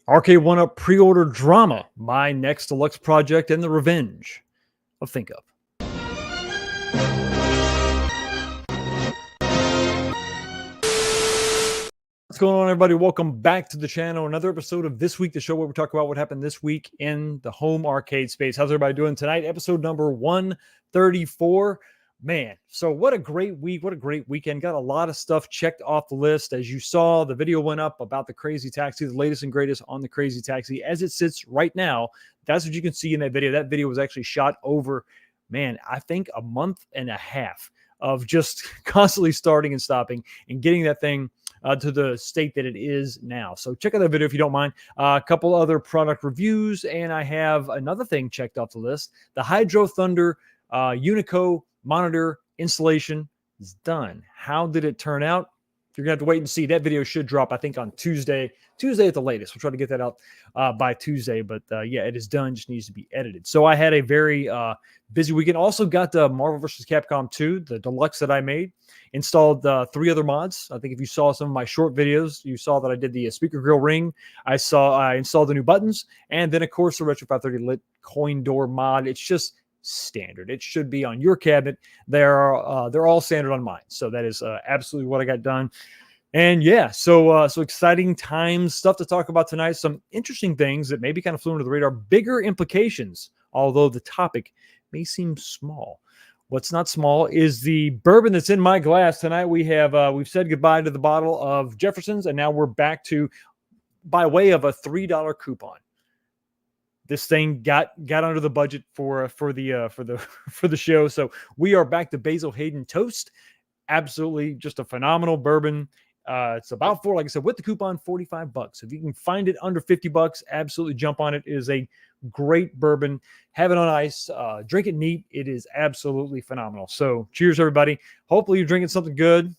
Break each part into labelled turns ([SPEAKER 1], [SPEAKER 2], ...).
[SPEAKER 1] Arcade1up pre-order drama, my next deluxe project and the revenge of ThinkUp. What's going on, everybody? Welcome back to the channel. Another episode of This Week, the show where we talk about what happened this week in the home arcade space. How's everybody doing tonight? Episode number 134. Man, so what a great week. What a great weekend. Got a lot of stuff checked off the list. As you saw, the video went up about the Crazy Taxi, the latest and greatest on the Crazy Taxi as it sits right now. That's what you can see in that video. That video was actually shot over, man, I think a month and a half of just constantly starting and stopping and getting that thing to the state that it is now. So check out that video if you don't mind. A couple other product reviews, and I have another thing checked off the list. The Hydro Thunder Unico monitor installation is done. How did it turn out? You're gonna have to wait and see. That video should drop, I think, on Tuesday at the latest. We'll try to get that out by Tuesday, but yeah, it is done. Just needs to be edited. So I had a very busy weekend. Also got the Marvel vs. Capcom 2, the deluxe that I made. Installed 3 other mods. I think if you saw some of my short videos, you saw that I did the speaker grill ring. I installed the new buttons, and then of course the Retro 530 lit coin door mod. It's just standard. It should be on your cabinet. They're all standard on mine. So that is absolutely what I got done. And yeah, so exciting times, stuff to talk about tonight. Some interesting things that maybe kind of flew under the radar, bigger implications, although the topic may seem small. What's not small is the bourbon that's in my glass tonight. We've said goodbye to the bottle of Jefferson's, and now we're back to, by way of a $3 coupon. This thing got under the budget for the show, so we are back to Basil Hayden Toast. Absolutely, just a phenomenal bourbon. It's about like I said, with the coupon, $45. If you can find it under $50, absolutely jump on it. It is a great bourbon. Have it on ice. Drink it neat. It is absolutely phenomenal. So, cheers, everybody. Hopefully, you're drinking something good.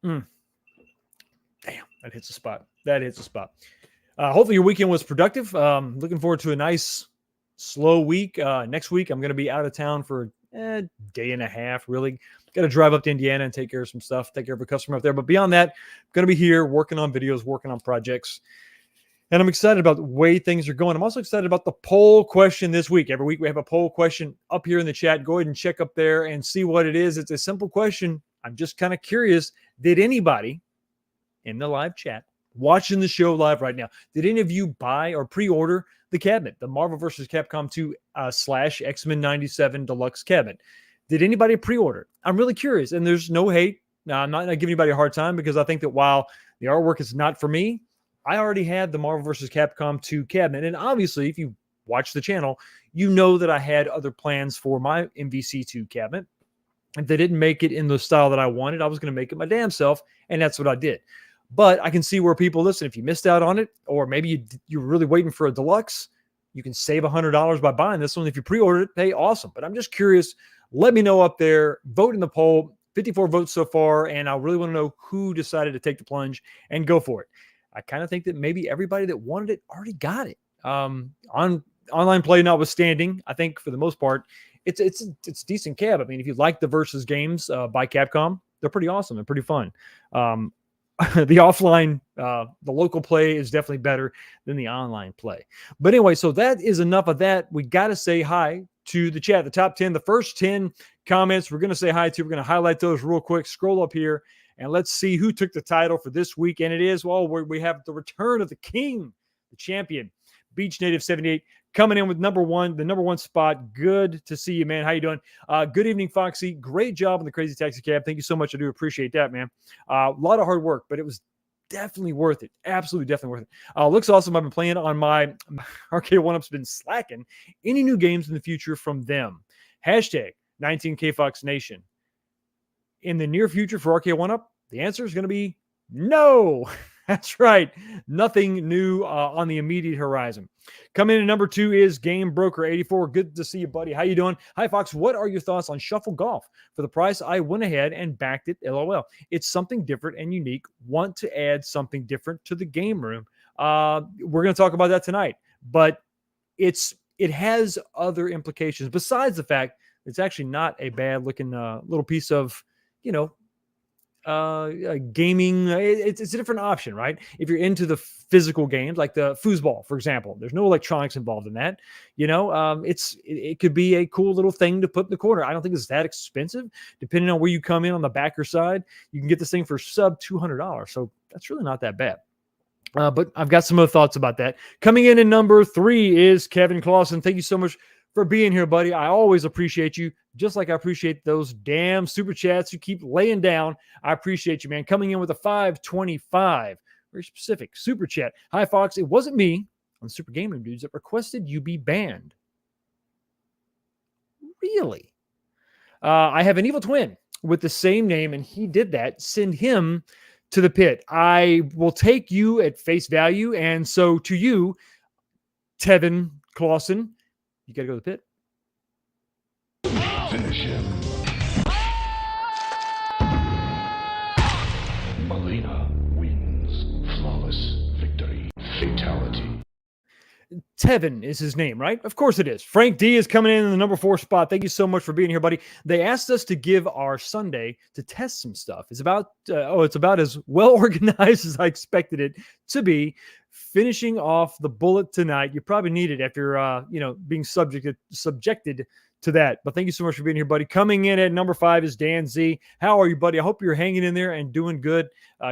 [SPEAKER 1] Damn, that hits a spot. Hopefully your weekend was productive. Looking forward to a nice, slow week. Next week, I'm going to be out of town for a day and a half, really. Got to drive up to Indiana and take care of some stuff, take care of a customer up there. But beyond that, I'm going to be here working on videos, working on projects. And I'm excited about the way things are going. I'm also excited about the poll question this week. Every week we have a poll question up here in the chat. Go ahead and check up there and see what it is. It's a simple question. I'm just kind of curious. Did anybody in the live chat watching the show live right now, did any of you buy or pre-order the cabinet, the Marvel vs. Capcom 2 / X-Men 97 deluxe cabinet? Did anybody pre-order? I'm really curious, and there's no hate. Now, I'm not going to give anybody a hard time because I think that while the artwork is not for me, I already had the Marvel vs. Capcom 2 cabinet, and obviously, if you watch the channel, you know that I had other plans for my MVC2 cabinet. If they didn't make it in the style that I wanted, I was going to make it my damn self, and that's what I did. But I can see where people, listen, if you missed out on it, or maybe you're really waiting for a deluxe, you can save $100 by buying this one. If you pre-ordered it, hey, awesome. But I'm just curious. Let me know up there. Vote in the poll. 54 votes so far, and I really want to know who decided to take the plunge and go for it. I kind of think that maybe everybody that wanted it already got it. On online play notwithstanding, I think for the most part, it's decent cab. I mean, if you like the Versus games by Capcom, they're pretty awesome. They're pretty fun. The offline, the local play is definitely better than the online play. But anyway, so that is enough of that. We got to say hi to the chat, the top 10, the first 10 comments we're going to say hi to. We're going to highlight those real quick. Scroll up here and let's see who took the title for this week. And it is, well, we have the return of the king, the champion, Beach Native 78, coming in with the number one spot. Good to see you, man. How you doing? Good evening, Foxy. Great job on the Crazy Taxi Cab. Thank you so much. I do appreciate that, man. A lot of hard work, but it was definitely worth it. Absolutely, definitely worth it. Looks awesome. I've been playing on my Arcade1up's been slacking. Any new games in the future from them? Hashtag 19K Fox Nation. In the near future for Arcade1up, the answer is going to be no. That's right. Nothing new on the immediate horizon. Coming in at number 2 is Game Broker 84. Good to see you, buddy. How you doing? Hi, Fox. What are your thoughts on Shuffle Golf? For the price, I went ahead and backed it. LOL. It's something different and unique. Want to add something different to the game room. We're going to talk about that tonight. But it has other implications besides the fact it's actually not a bad looking little piece of, gaming. It's a different option, right? If you're into the physical games like the foosball, for example, there's no electronics involved in that. It could be a cool little thing to put in the corner. I don't think it's that expensive. Depending on where you come in on the backer side, you can get this thing for sub $200. So that's really not that bad. But I've got some other thoughts about that. Coming in at number 3 is Kevin Clausen. Thank you so much for being here, buddy. I always appreciate you, just like I appreciate those damn super chats you keep laying down. I appreciate you, man. Coming in with a 525, very specific super chat. Hi, Fox. It wasn't me on the Super Gaming Dudes that requested you be banned. Really? I have an evil twin with the same name, and he did that. Send him to the pit. I will take you at face value, and so to you, Tevin Clausen, you got to go to the pit.
[SPEAKER 2] Finish him. Melina wins. Flawless victory. Fatality.
[SPEAKER 1] Tevin is his name, right? Of course it is. Frank D is coming in the number 4 spot. Thank you so much for being here, buddy. They asked us to give our Sunday to test some stuff. It's about as well organized as I expected it to be. Finishing off the bullet tonight. You probably need it after being subjected to that. But thank you so much for being here, buddy. Coming in at number 5 is Dan Z. How are you, buddy? I hope you're hanging in there and doing good.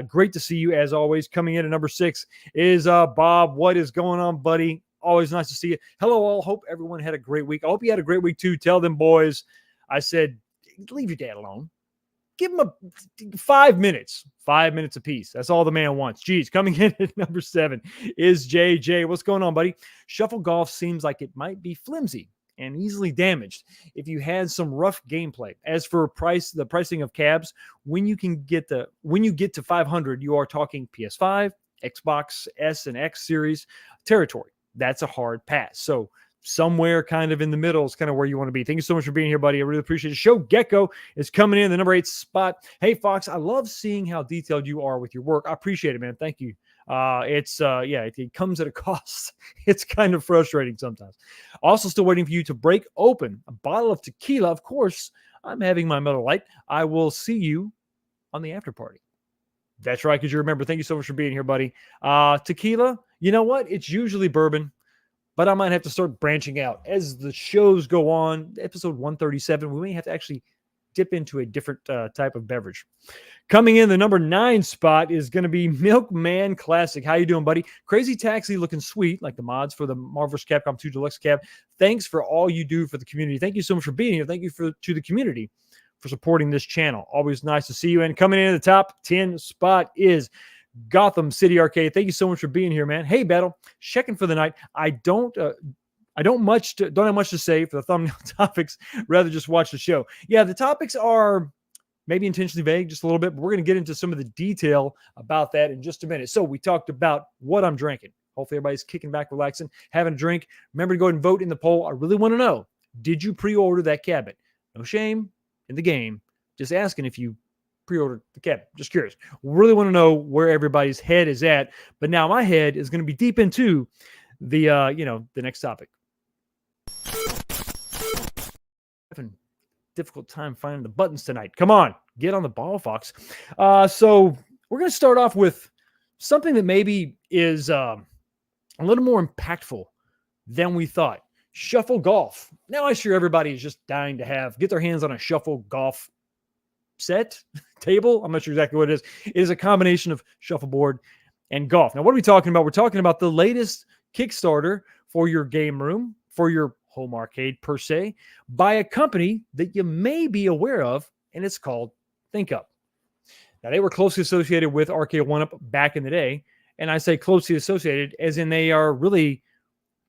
[SPEAKER 1] Great to see you as always. Coming in at number 6 is Bob. What is going on, buddy? Always nice to see you. Hello, all. Hope everyone had a great week. I hope you had a great week, too. Tell them boys I said, leave your dad alone. Give him 5 minutes. 5 minutes apiece. That's all the man wants. Geez, coming in at number 7 is JJ. What's going on, buddy? Shuffle Golf seems like it might be flimsy and easily damaged if you had some rough gameplay. As for the pricing of cabs, when you get to 500, you are talking PS5, Xbox S and X series territory. That's a hard pass. So somewhere kind of in the middle is kind of where you want to be. Thank you so much for being here, buddy. I really appreciate it. Show Gecko is coming in the number 8 spot. Hey, Fox, I love seeing how detailed you are with your work. I appreciate it, man. Thank you. It comes at a cost. It's kind of frustrating sometimes. Also still waiting for you to break open a bottle of tequila. Of course, I'm having my Miller Lite. I will see you on the after party. That's right, because you remember. Thank you so much for being here, buddy. Tequila, you know what? It's usually bourbon, but I might have to start branching out. As the shows go on, episode 137, we may have to actually dip into a different type of beverage. Coming in the number 9 spot is going to be Milkman Classic. How you doing, buddy? Crazy Taxi looking sweet, like the mods for the Marvel vs. Capcom 2 Deluxe Cab. Thanks for all you do for the community. Thank you so much for being here. Thank you to the community for supporting this channel. Always nice to see you. And coming in at the top 10 spot is Gotham City Arcade. Thank you so much for being here, man. Hey, Battle, checking for the night. I don't have much to say for the thumbnail topics. Rather just watch the show. Yeah, the topics are maybe intentionally vague, just a little bit, but we're going to get into some of the detail about that in just a minute. So we talked about what I'm drinking. Hopefully everybody's kicking back, relaxing, having a drink. Remember to go ahead and vote in the poll. I really want to know, did you pre-order that cabinet? No shame in the game. Just asking if you pre-ordered the cabinet. Just curious. Really want to know where everybody's head is at. But now my head is going to be deep into the next topic. Having difficult time finding the buttons tonight. Come on, get on the ball, Fox. So we're going to start off with something that maybe is a little more impactful than we thought. Shuffle Golf. Now I'm sure everybody is just dying to get their hands on a Shuffle Golf set, table. I'm not sure exactly what it is. It is a combination of shuffleboard and golf. Now, what are we talking about? We're talking about the latest Kickstarter for your game room, for your home arcade per se, by a company that you may be aware of, and it's called ThinkUp. Now, they were closely associated with Arcade1up back in the day. And I say closely associated as in they are really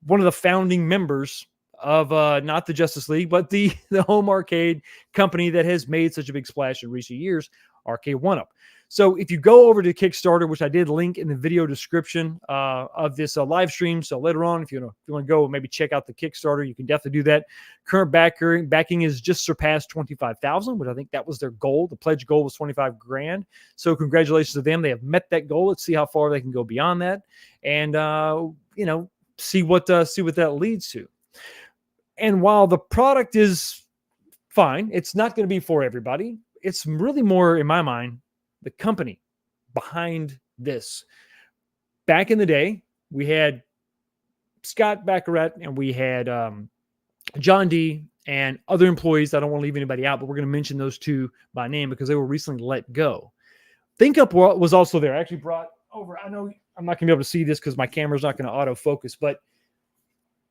[SPEAKER 1] one of the founding members of not the Justice League, but the home arcade company that has made such a big splash in recent years, Arcade1up. So if you go over to Kickstarter, which I did link in the video description of this live stream, so later on, if you want to go maybe check out the Kickstarter, you can definitely do that. Current backing is just surpassed 25,000, which I think that was their goal. The pledge goal was 25 grand. So congratulations to them. They have met that goal. Let's see how far they can go beyond that, and see what that leads to. And while the product is fine, it's not going to be for everybody. It's really more, in my mind, the company behind this. Back in the day, we had Scott Baccarat and we had John D and other employees. I don't want to leave anybody out, but we're going to mention those two by name because they were recently let go. ThinkUp was also there. I actually brought over, I know I'm not going to be able to see this because my camera's not going to autofocus, but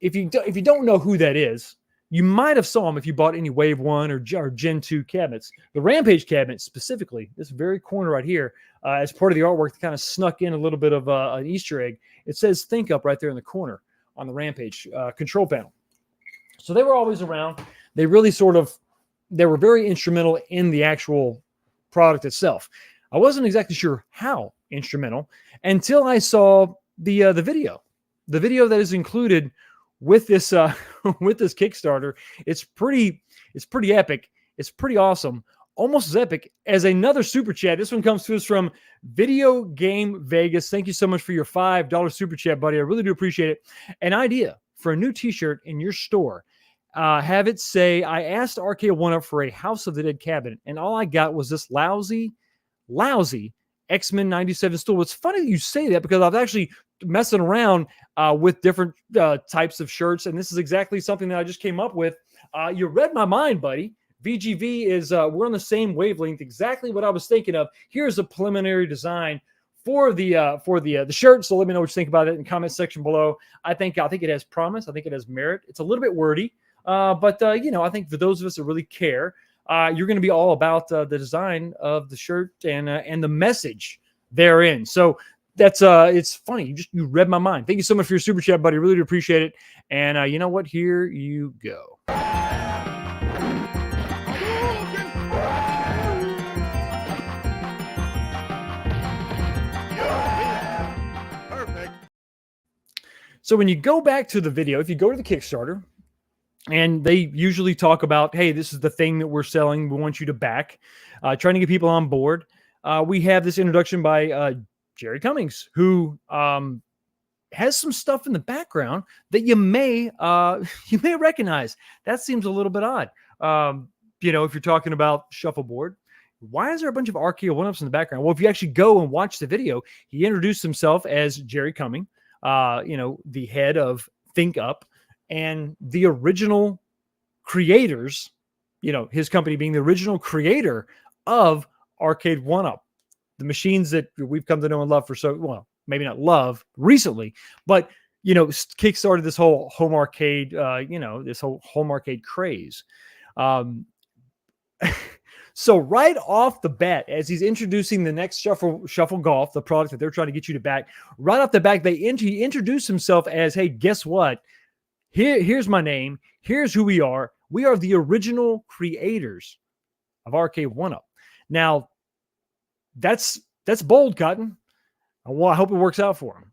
[SPEAKER 1] if you don't know who that is, you might have saw him if you bought any Wave 1 or Gen 2 cabinets. The Rampage cabinet specifically, this very corner right here, as part of the artwork that kind of snuck in a little bit of an Easter egg. It says ThinkUp right there in the corner on the Rampage control panel. So they were always around. They really they were very instrumental in the actual product itself. I wasn't exactly sure how instrumental until I saw the video. The video that is included with this with this Kickstarter. It's pretty epic. It's pretty awesome. Almost as epic as another super chat. This one comes to us from Video Game Vegas. Thank you so much for your $5 super chat, buddy. I really do appreciate it. An idea for a new t-shirt in your store. Have it say, I asked Arcade1up for a House of the Dead cabinet, and all I got was this lousy X-Men 97 stool. It's funny that you say that because I was actually messing around with different types of shirts, and this is exactly something that I just came up with. You read my mind, buddy. VGV is we're on the same wavelength. Exactly what I was thinking of. Here's a preliminary design for the shirt. So let me know what you think about it in the comment section below. I think it has promise. I think it has merit. It's a little bit wordy, but I think for those of us that really care, you're going to be all about the design of the shirt and the message therein. So that's it's funny. You read my mind. Thank you so much for your super chat, buddy. Really do appreciate it. And you know what? Here you go. Perfect. So when you go back to the video, if you go to the Kickstarter, and they usually talk about, hey, this is the thing that we're selling. We want you to back, trying to get people on board. We have this introduction by Jerry Cummings, who has some stuff in the background that you may recognize. That seems a little bit odd. If you're talking about shuffleboard, why is there a bunch of Arcade1ups in the background? Well, if you actually go and watch the video, he introduced himself as Jerry Cummings, the head of ThinkUp. And the original creators, his company being the original creator of Arcade1up, the machines that we've come to know and love maybe not love recently, but, kickstarted this whole home arcade, this whole home arcade craze. So right off the bat, as he's introducing the next Shuffle Golf, the product that they're trying to get you to back, right off the back, he introduced himself as, hey, guess what? Here's my name. Here's who we are. We are the original creators of Arcade1up. Now, that's bold, Cotton. I hope it works out for him.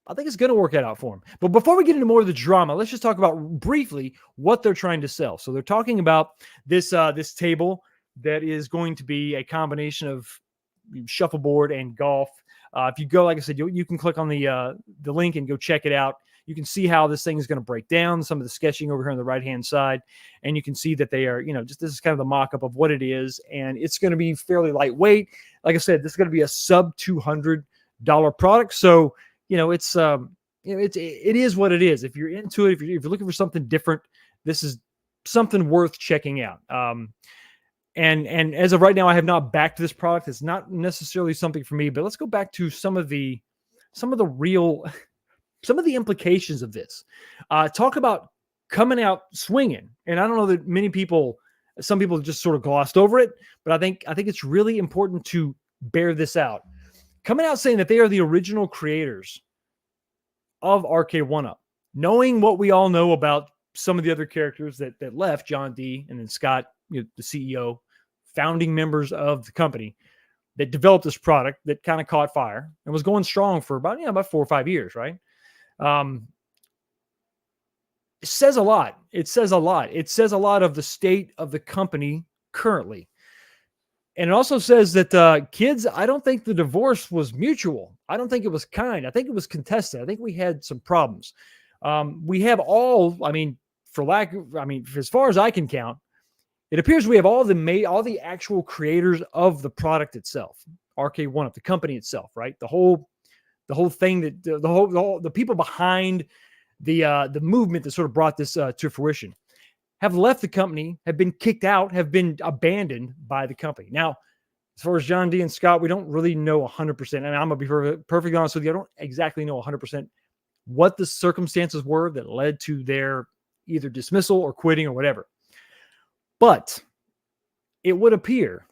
[SPEAKER 1] I think it's going to work out for him. But before we get into more of the drama, let's just talk about briefly what they're trying to sell. So they're talking about this table that is going to be a combination of shuffleboard and golf. If you go, like I said, you can click on the link and go check it out. You can see how this thing is going to break down, some of the sketching over here on the right-hand side. And you can see that they are, this is kind of the mock-up of what it is. And it's going to be fairly lightweight. Like I said, this is going to be a sub $200 product. So, it is what it is. If you're into it, if you're looking for something different, this is something worth checking out. And as of right now, I have not backed this product. It's not necessarily something for me, but let's go back to some of the implications of this. Talk about coming out swinging. And I don't know that some people just sort of glossed over it, but I think it's really important to bear this out. Coming out saying that they are the original creators of Arcade1up, knowing what we all know about some of the other characters that left, John D. and then Scott, the CEO, founding members of the company that developed this product that kind of caught fire and was going strong for about 4 or 5 years, right? It says a lot. It says a lot. It says a lot of the state of the company currently. And it also says that, kids, I don't think the divorce was mutual. I don't think it was kind. I think it was contested. I think we had some problems. We have all, as far as I can count, it appears we have all the actual creators of the product itself, Arcade1up, the company itself, right? The whole thing that the people behind the movement that sort of brought this to fruition have left the company, have been kicked out, have been abandoned by the company. Now, as far as John D. and Scott, we don't really know 100%. And I'm going to be perfectly honest with you. I don't exactly know 100% what the circumstances were that led to their either dismissal or quitting or whatever. But it would appear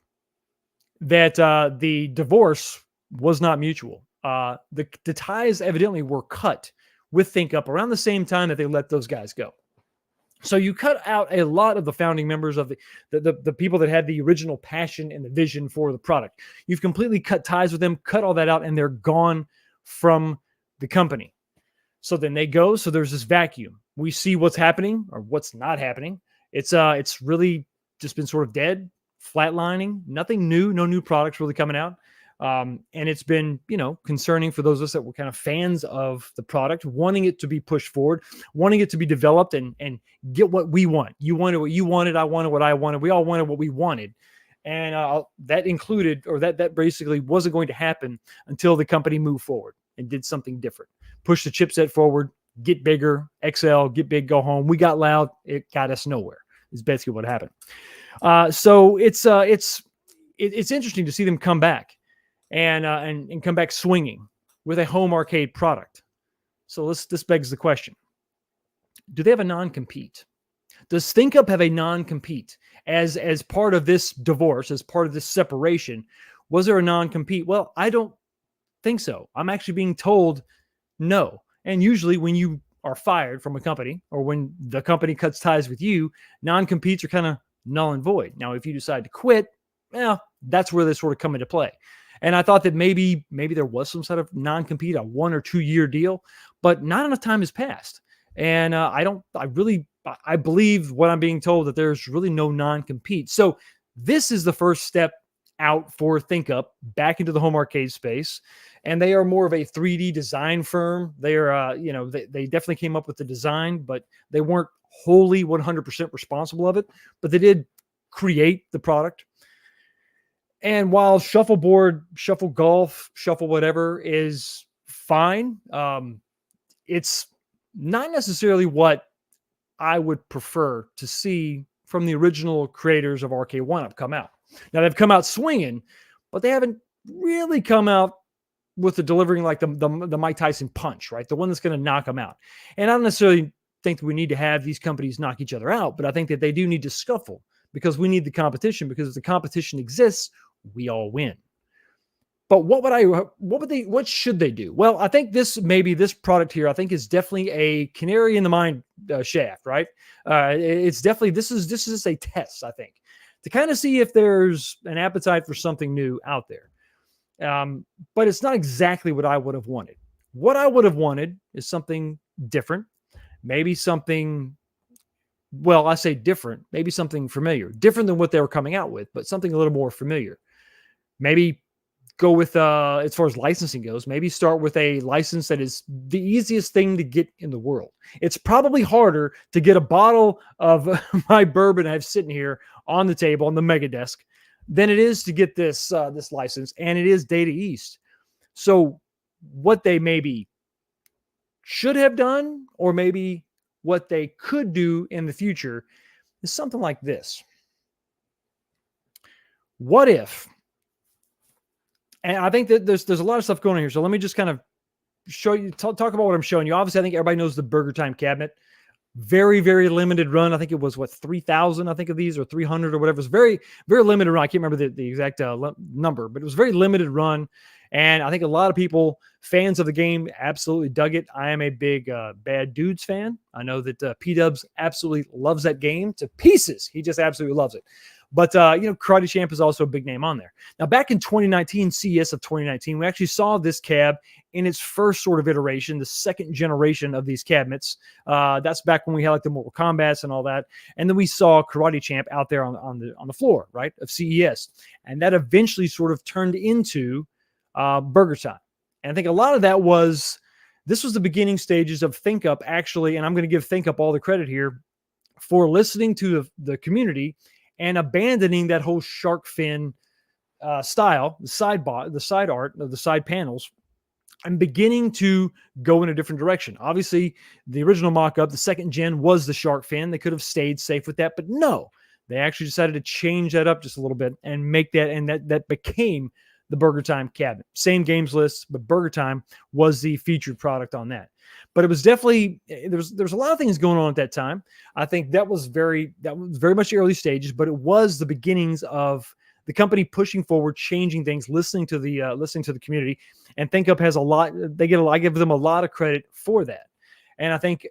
[SPEAKER 1] that the divorce was not mutual. The ties evidently were cut with ThinkUp around the same time that they let those guys go. So you cut out a lot of the founding members of the people that had the original passion and the vision for the product. You've completely cut ties with them, cut all that out, and they're gone from the company. So then they go. So there's this vacuum. We see what's happening or what's not happening. It's really just been sort of dead, flatlining, nothing new, no new products really coming out. And it's been, concerning for those of us that were kind of fans of the product, wanting it to be pushed forward, wanting it to be developed and get what we want. You wanted what you wanted. I wanted what I wanted. We all wanted what we wanted. And that included, or that basically wasn't going to happen until the company moved forward and did something different. Push the chipset forward, get bigger, XL, get big, go home. We got loud. It got us nowhere is basically what happened. So it's interesting to see them come back. And come back swinging with a home arcade product. So this begs the question: do they have a non-compete? Does ThinkUp have a non-compete as part of this divorce, as part of this separation? Was there a non-compete? Well, I don't think so. I'm actually being told no. And usually, when you are fired from a company or when the company cuts ties with you, non-competes are kind of null and void. Now, if you decide to quit, well, that's where they sort of come into play. And I thought that maybe there was some sort of non-compete, a 1 or 2 year deal, but not enough time has passed. And I believe what I'm being told, that there's really no non-compete. So this is the first step out for ThinkUp back into the home arcade space. And they are more of a 3D design firm. They are, they definitely came up with the design, but they weren't wholly 100% responsible of it, but they did create the product. And while shuffleboard, shuffle golf, shuffle whatever is fine, it's not necessarily what I would prefer to see from the original creators of Arcade1up come out. Now, they've come out swinging, but they haven't really come out with the delivering like the Mike Tyson punch, right? The one that's going to knock them out. And I don't necessarily think that we need to have these companies knock each other out, but I think that they do need to scuffle because we need the competition, because if the competition exists, we all win. But what should they do? Well, I think this product here, I think, is definitely a canary in the mine shaft, right? It's definitely, this is just a test, I think, to kind of see if there's an appetite for something new out there. But it's not exactly what I would have wanted. What I would have wanted is something different, maybe something, well, I say different, maybe something familiar, different than what they were coming out with, but something a little more familiar. Maybe go with, as far as licensing goes, maybe start with a license that is the easiest thing to get in the world. It's probably harder to get a bottle of my bourbon I have sitting here on the table on the mega desk than it is to get this license, and it is Data East. So what they maybe should have done, or maybe what they could do in the future, is something like this. What if, and I think that there's a lot of stuff going on here. So let me just kind of show you, talk about what I'm showing you. Obviously, I think everybody knows the Burger Time cabinet. Very, very limited run. I think it was 3,000, I think of these, or 300 or whatever. It was very, very limited run. I can't remember the exact number, but it was very limited run. And I think a lot of people, fans of the game, absolutely dug it. I am a big Bad Dudes fan. I know that P-Dubs absolutely loves that game to pieces. He just absolutely loves it. But, Karate Champ is also a big name on there. Now, back in 2019, CES of 2019, we actually saw this cab in its first sort of iteration, the second generation of these cabinets. That's back when we had like the Mortal Kombats and all that. And then we saw Karate Champ out there on the floor, right, of CES. And that eventually sort of turned into Burger Time. And I think a lot of that this was the beginning stages of ThinkUp, actually, and I'm going to give ThinkUp all the credit here for listening to the community and abandoning that whole shark fin style, the side art of the side panels, and beginning to go in a different direction. Obviously, the original mock-up, the second gen, was the shark fin. They could have stayed safe with that, but no. They actually decided to change that up just a little bit and make that, and that became the Burger Time cabinet. Same games list, but Burger Time was the featured product on that. But it was definitely, there's a lot of things going on at that time. I think that was very much the early stages, but it was the beginnings of the company pushing forward, changing things, listening to the community. And ThinkUp has a lot. I give them a lot of credit for that. And I think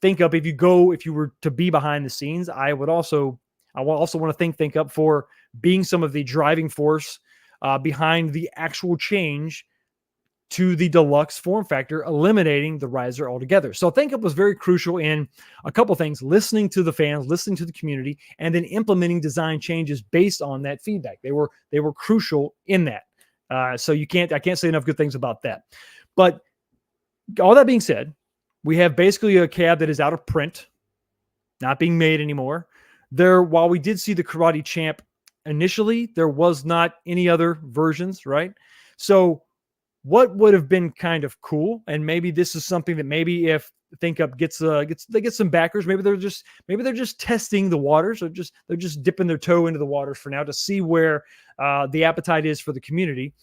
[SPEAKER 1] ThinkUp, if you were to be behind the scenes, I will also want to thank ThinkUp for being some of the driving force behind the actual change to the deluxe form factor, eliminating the riser altogether. So ThinkUp was very crucial in a couple things: listening to the fans, listening to the community, and then implementing design changes based on that feedback. They were crucial in that. So I can't say enough good things about that. But all that being said, we have basically a cab that is out of print, not being made anymore. While we did see the Karate Champ initially, there was not any other versions, right? So what would have been kind of cool, and maybe this is something that maybe if ThinkUp gets some backers, maybe they're just testing the waters, or they're just dipping their toe into the waters for now to see where the appetite is for the community.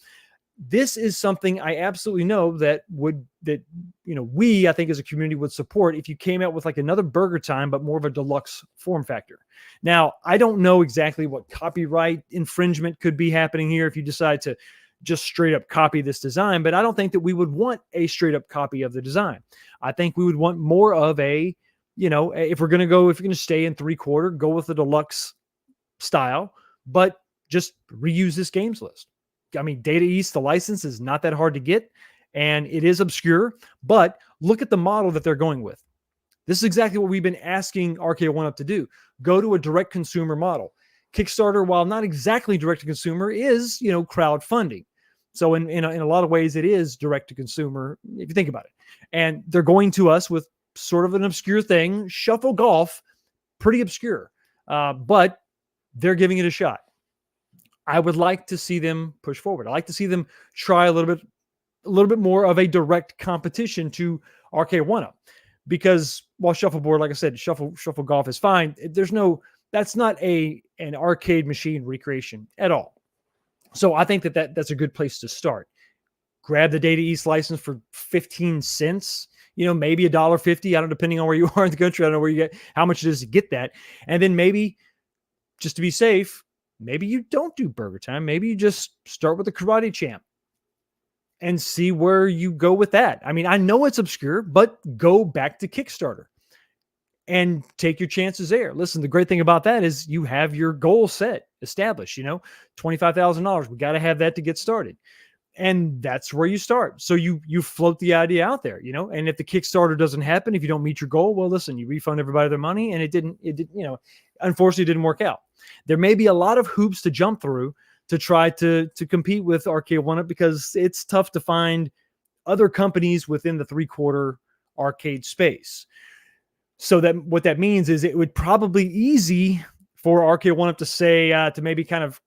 [SPEAKER 1] This is something I absolutely know that we, I think, as a community would support if you came out with like another Burger Time, but more of a deluxe form factor. Now, I don't know exactly what copyright infringement could be happening here if you decide to just straight up copy this design, but I don't think that we would want a straight up copy of the design. I think we would want more of a, if you're going to stay in 3/4, go with the deluxe style, but just reuse this games list. I mean, Data East, the license is not that hard to get, and it is obscure, but look at the model that they're going with. This is exactly what we've been asking Arcade1up to do. Go to a direct consumer model. Kickstarter, while not exactly direct to consumer, is, crowdfunding. So in a lot of ways, it is direct to consumer, if you think about it. And they're going to us with sort of an obscure thing, Shuffle Golf, pretty obscure, but they're giving it a shot. I would like to see them push forward. I like to see them try a little bit more of a direct competition to Arcade1up, because while shuffleboard, like I said, shuffle golf is fine. That's not an arcade machine recreation at all. So I think that's a good place to start. Grab the Data East license for 15 cents, maybe $1.50. I don't know, depending on where you are in the country. I don't know how much it is to get that. And then maybe, just to be safe, maybe you don't do Burger Time. Maybe you just start with the Karate Champ and see where you go with that. I mean, I know it's obscure, but go back to Kickstarter and take your chances there. Listen, the great thing about that is you have your goal set established, $25,000. We got to have that to get started. And that's where you start. So you float the idea out there, and if the Kickstarter doesn't happen, if you don't meet your goal, well, listen, you refund everybody their money, and unfortunately it didn't work out. There may be a lot of hoops to jump through to try to compete with Arcade1up, because it's tough to find other companies within the 3/4 arcade space. So that what that means is it would probably easy for Arcade1up to say, to maybe kind of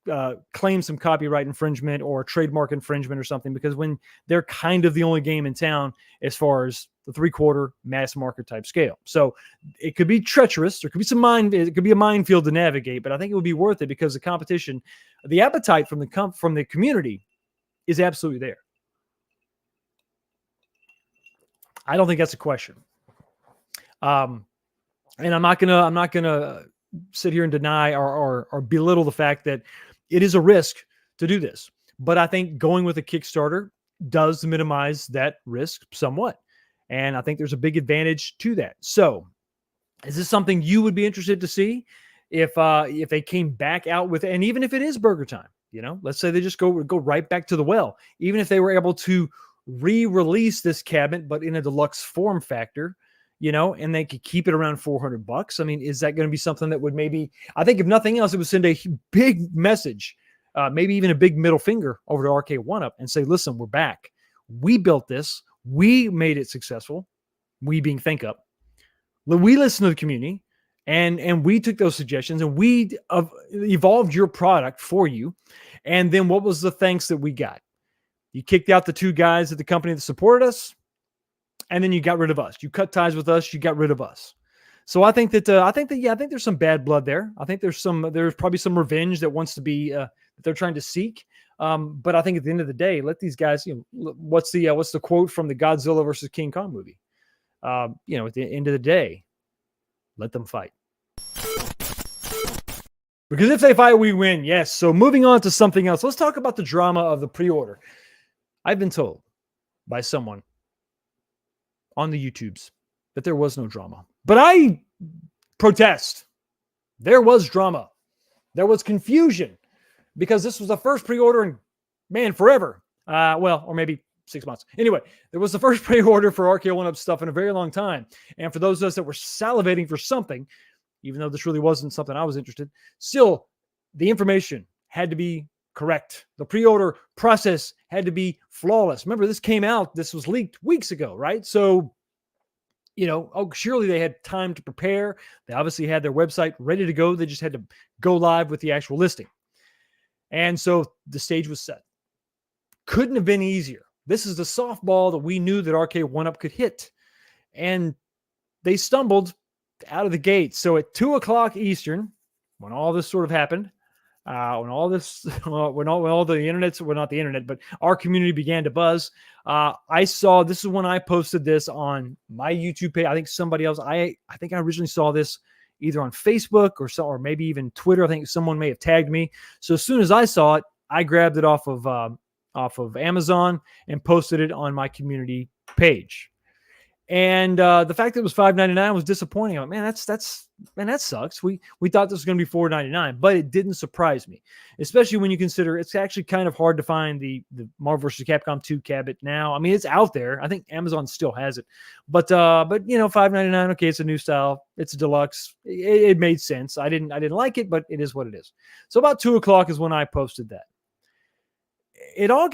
[SPEAKER 1] claim some copyright infringement or trademark infringement or something, because when they're kind of the only game in town as far as the 3/4 mass market type scale. So it could be treacherous. There could be it could be a minefield to navigate, but I think it would be worth it, because the competition, the appetite from the community is absolutely there. I don't think that's a question. And I'm not gonna sit here and deny or belittle the fact that it is a risk to do this. But I think going with a Kickstarter does minimize that risk somewhat. And I think there's a big advantage to that. So is this something you would be interested to see if they came back out with, and even if it is Burger Time, let's say they just go right back to the well, even if they were able to re-release this cabinet, but in a deluxe form factor, and they could keep it around $400. I mean, is that going to be something that would maybe, I think if nothing else, it would send a big message, maybe even a big middle finger over to Arcade1up and say, listen, we're back. We built this. We made it successful. We being ThinkUp. We listened to the community and we took those suggestions and we evolved your product for you. And then what was the thanks that we got? You kicked out the two guys at the company that supported us, and then you got rid of us. You cut ties with us. You got rid of us. So I think that there's some bad blood there. I think there's probably some revenge that wants to be that they're trying to seek. But I think at the end of the day, let these guys. What's the quote from the Godzilla versus King Kong movie? At the end of the day, let them fight. Because if they fight, we win. Yes. So moving on to something else. Let's talk about the drama of the pre-order. I've been told by someone on the YouTubes that there was no drama. But I protest. There was drama. There was confusion because this was the first pre-order in, forever. Or maybe 6 months. Anyway, there was the first pre-order for Arcade1up stuff in a very long time. And for those of us that were salivating for something, even though this really wasn't something I was interested, still the information had to be correct. The pre-order process had to be flawless. Remember, this was leaked weeks ago, right? So, surely they had time to prepare. They obviously had their website ready to go. They just had to go live with the actual listing. And so the stage was set. Couldn't have been easier. This is the softball that we knew that Arcade1up could hit. And they stumbled out of the gate. So at 2:00 Eastern, when all this sort of happened, when all the internets, well, not the internet, but our community began to buzz, I saw, this is when I posted this on my YouTube page. I think somebody else, I think I originally saw this either on Facebook or maybe even Twitter. I think someone may have tagged me. So as soon as I saw it, I grabbed it off of Amazon and posted it on my community page. And the fact that it was $5.99 was disappointing. I'm like, that sucks. We thought this was going to be $4.99, but it didn't surprise me, especially when you consider it's actually kind of hard to find the Marvel vs. Capcom 2 cabinet now. I mean, it's out there. I think Amazon still has it, but $5.99. Okay, it's a new style. It's a deluxe. It made sense. I didn't like it, but it is what it is. So about 2:00 is when I posted that. It all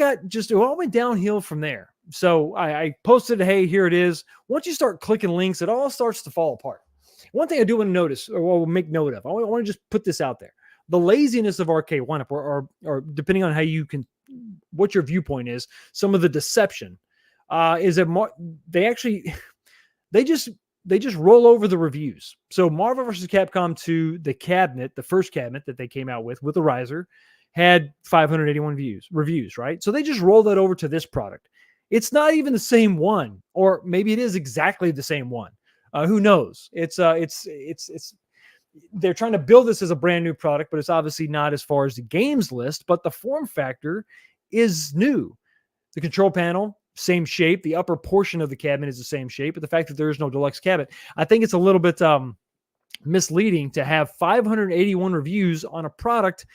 [SPEAKER 1] went downhill from there. So I posted, hey, here it is. Once you start clicking links, it all starts to fall apart. One thing I do want to notice, or make note of, I want to just put this out there. The laziness of Arcade1up, or depending on what your viewpoint is, some of the deception is that they just roll over the reviews. So Marvel vs. Capcom 2, the first cabinet that they came out with the riser, had 581 reviews, right? So they just roll that over to this product. It's not even the same one, or maybe it is exactly the same one. Who knows? It's they're trying to build this as a brand new product, but it's obviously not as far as the games list, but the form factor is new. The control panel, same shape. The upper portion of the cabinet is the same shape, but the fact that there is no deluxe cabinet, I think it's a little bit misleading to have 581 reviews on a product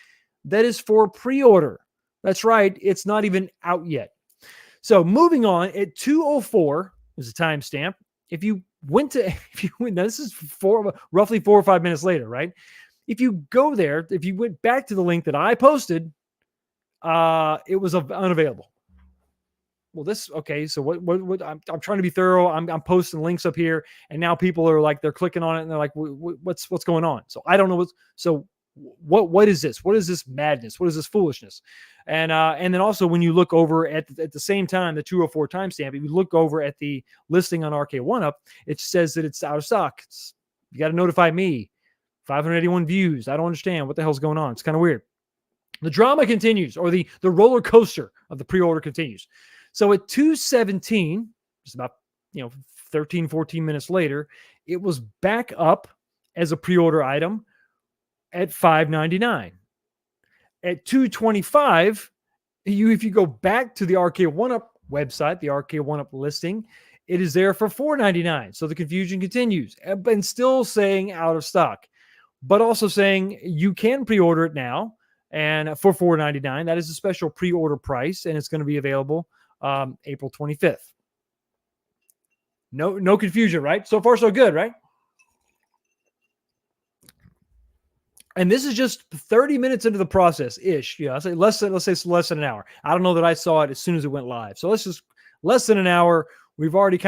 [SPEAKER 1] that is for pre-order. That's right. It's not even out yet. So moving on, at 2:04 is the timestamp. If you went, now this is roughly 4 or 5 minutes later, right? If you go there, if you went back to the link that I posted, it was unavailable. Well, so what I'm trying to be thorough. I'm posting links up here, and now people are like, they're clicking on it and they're like, what's going on? So I don't know what is this? What is this madness? What is this foolishness? And then also when you look over at the same time, the 2:04 timestamp, if you look over at the listing on Arcade1up, it says that it's out of stock. You got to notify me. 581 views. I don't understand what the hell's going on. It's kind of weird. The drama continues, or the roller coaster of the pre-order continues. So at 2:17, just about 13, 14 minutes later, it was back up as a pre-order item at $5.99. At $2.25, if you go back to the Arcade1up website, the Arcade1up listing, it is there for $4.99. So the confusion continues, and still saying out of stock, but also saying you can pre-order it now and for $4.99. That is a special pre-order price, and it's going to be available April 25th. No confusion, right? So far, so good, right? And this is just 30 minutes into the process ish. Yeah, let's say it's less than an hour. I don't know that I saw it as soon as it went live. So let's just less than an hour. We've already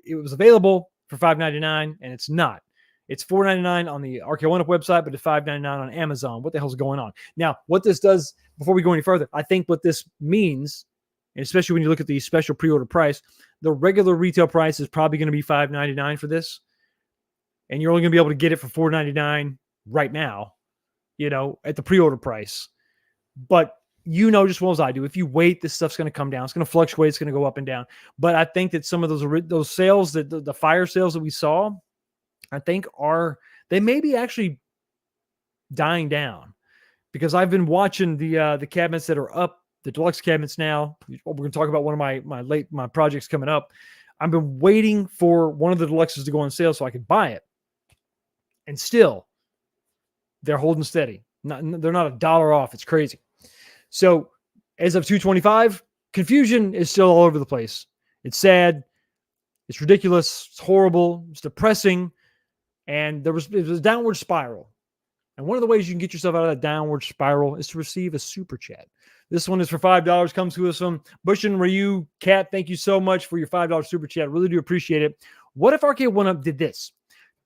[SPEAKER 1] it was available for $5.99, and it's not. It's $4.99 on the Arcade1up website, but it's $5.99 on Amazon. What the hell's going on? Now, what this does, before we go any further, I think what this means, and especially when you look at the special pre-order price, the regular retail price is probably going to be $5.99 for this. And you're only going to be able to get it for $4.99 right now, at the pre-order price. But just well as I do, if you wait, this stuff's going to come down. It's going to fluctuate. It's going to go up and down. But I think that some of those sales, that the fire sales that we saw, I think they may be actually dying down, because I've been watching the cabinets that are up, the deluxe cabinets now. We're going to talk about one of my projects coming up. I've been waiting for one of the deluxes to go on sale so I could buy it, and still they're holding steady. They're not $1 off. It's crazy. So as of $2.25, confusion is still all over the place. It's sad. It's ridiculous. It's horrible. It's depressing. And it was a downward spiral. And one of the ways you can get yourself out of that downward spiral is to receive a super chat. This one is for $5. Comes to us from Bush and Ryu. Cat, thank you so much for your $5 super chat. Really do appreciate it. What if Arcade1up did this?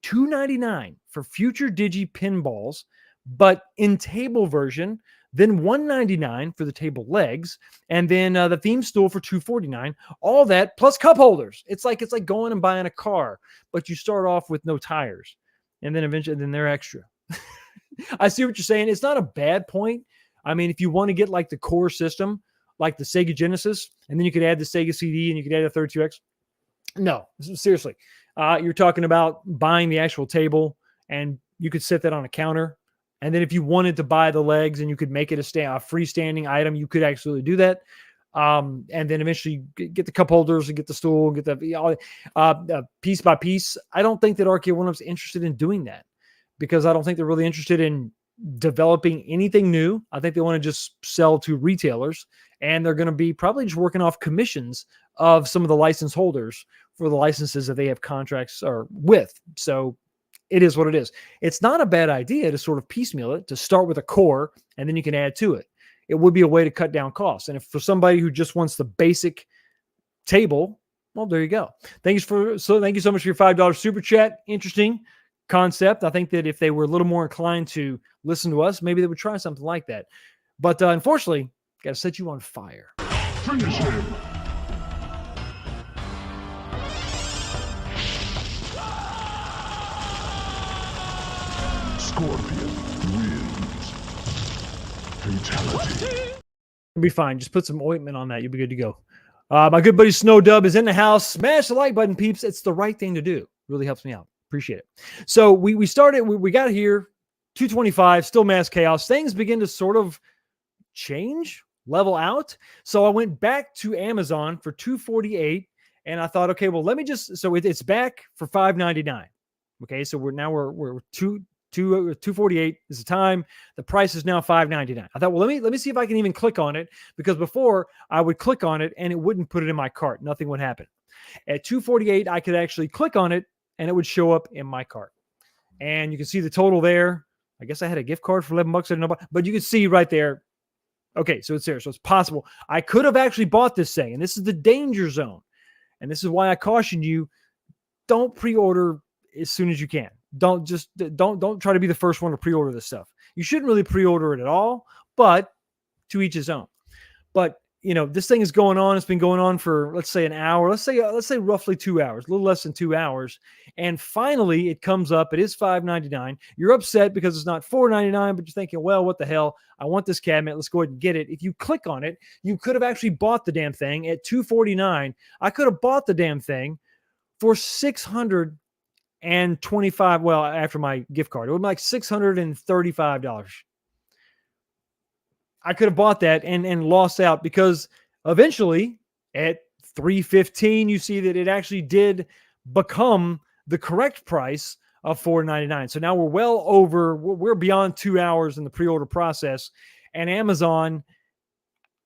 [SPEAKER 1] $2.99 for future Digi pinballs, but in table version, then $1.99 for the table legs, and then the theme stool for $2.49. All that plus cup holders. It's like going and buying a car, but you start off with no tires, and then eventually they're extra. I see what you're saying. It's not a bad point. I mean, if you want to get like the core system, like the Sega Genesis, and then you could add the Sega CD and you could add a 32X. No, seriously. You're talking about buying the actual table, and you could set that on a counter. And then if you wanted to buy the legs and you could make it a freestanding item, you could actually do that. And then eventually get the cup holders and get the stool, get the piece by piece. I don't think that Arcade1up's interested in doing that, because I don't think they're really interested in developing anything new. I think they want to just sell to retailers, and they're going to be probably just working off commissions of some of the license holders for the licenses that they have contracts with. So it is what it is. It's not a bad idea to sort of piecemeal it, to start with a core, and then you can add to it. It would be a way to cut down costs. And if for somebody who just wants the basic table, well, there you go. Thank you so much for your $5 super chat. Interesting concept. I think that if they were a little more inclined to listen to us, maybe they would try something like that. But unfortunately, got to set you on fire.
[SPEAKER 2] Finish him! Scorpion wins. Fatality.
[SPEAKER 1] You'll be fine. Just put some ointment on that. You'll be good to go. My good buddy Snow Dub is in the house. Smash the like button, peeps. It's the right thing to do. Really helps me out. Appreciate it. So we got here, 225, still mass chaos. Things begin to sort of change, level out. So I went back to Amazon for $248, and I thought, okay, well, let me just, so it's back for $5.99. Okay, so we're $248 is the time. The price is now $5.99. I thought, well, let me see if I can even click on it, because before I would click on it and it wouldn't put it in my cart. Nothing would happen. At $248, I could actually click on it and it would show up in my cart. And you can see the total there. I guess I had a gift card for $11. I don't know, but you can see right there. Okay, so it's there. So it's possible. I could have actually bought this thing, and this is the danger zone. And this is why I caution you, don't pre-order as soon as you can. Don't try to be the first one to pre-order this stuff. You shouldn't really pre-order it at all, but to each his own. But this thing is going on. It's been going on for, let's say, an hour. Let's say roughly 2 hours, a little less than 2 hours. And finally it comes up. It is $5.99. You're upset because it's not $4.99, but you're thinking, well, what the hell? I want this cabinet. Let's go ahead and get it. If you click on it, you could have actually bought the damn thing at $249. I could have bought the damn thing for $600 and 25. Well, after my gift card, it would be like $635. I could have bought that and lost out, because eventually at 315, you see that it actually did become the correct price of $4.99. So now we're beyond 2 hours in the pre-order process, and Amazon,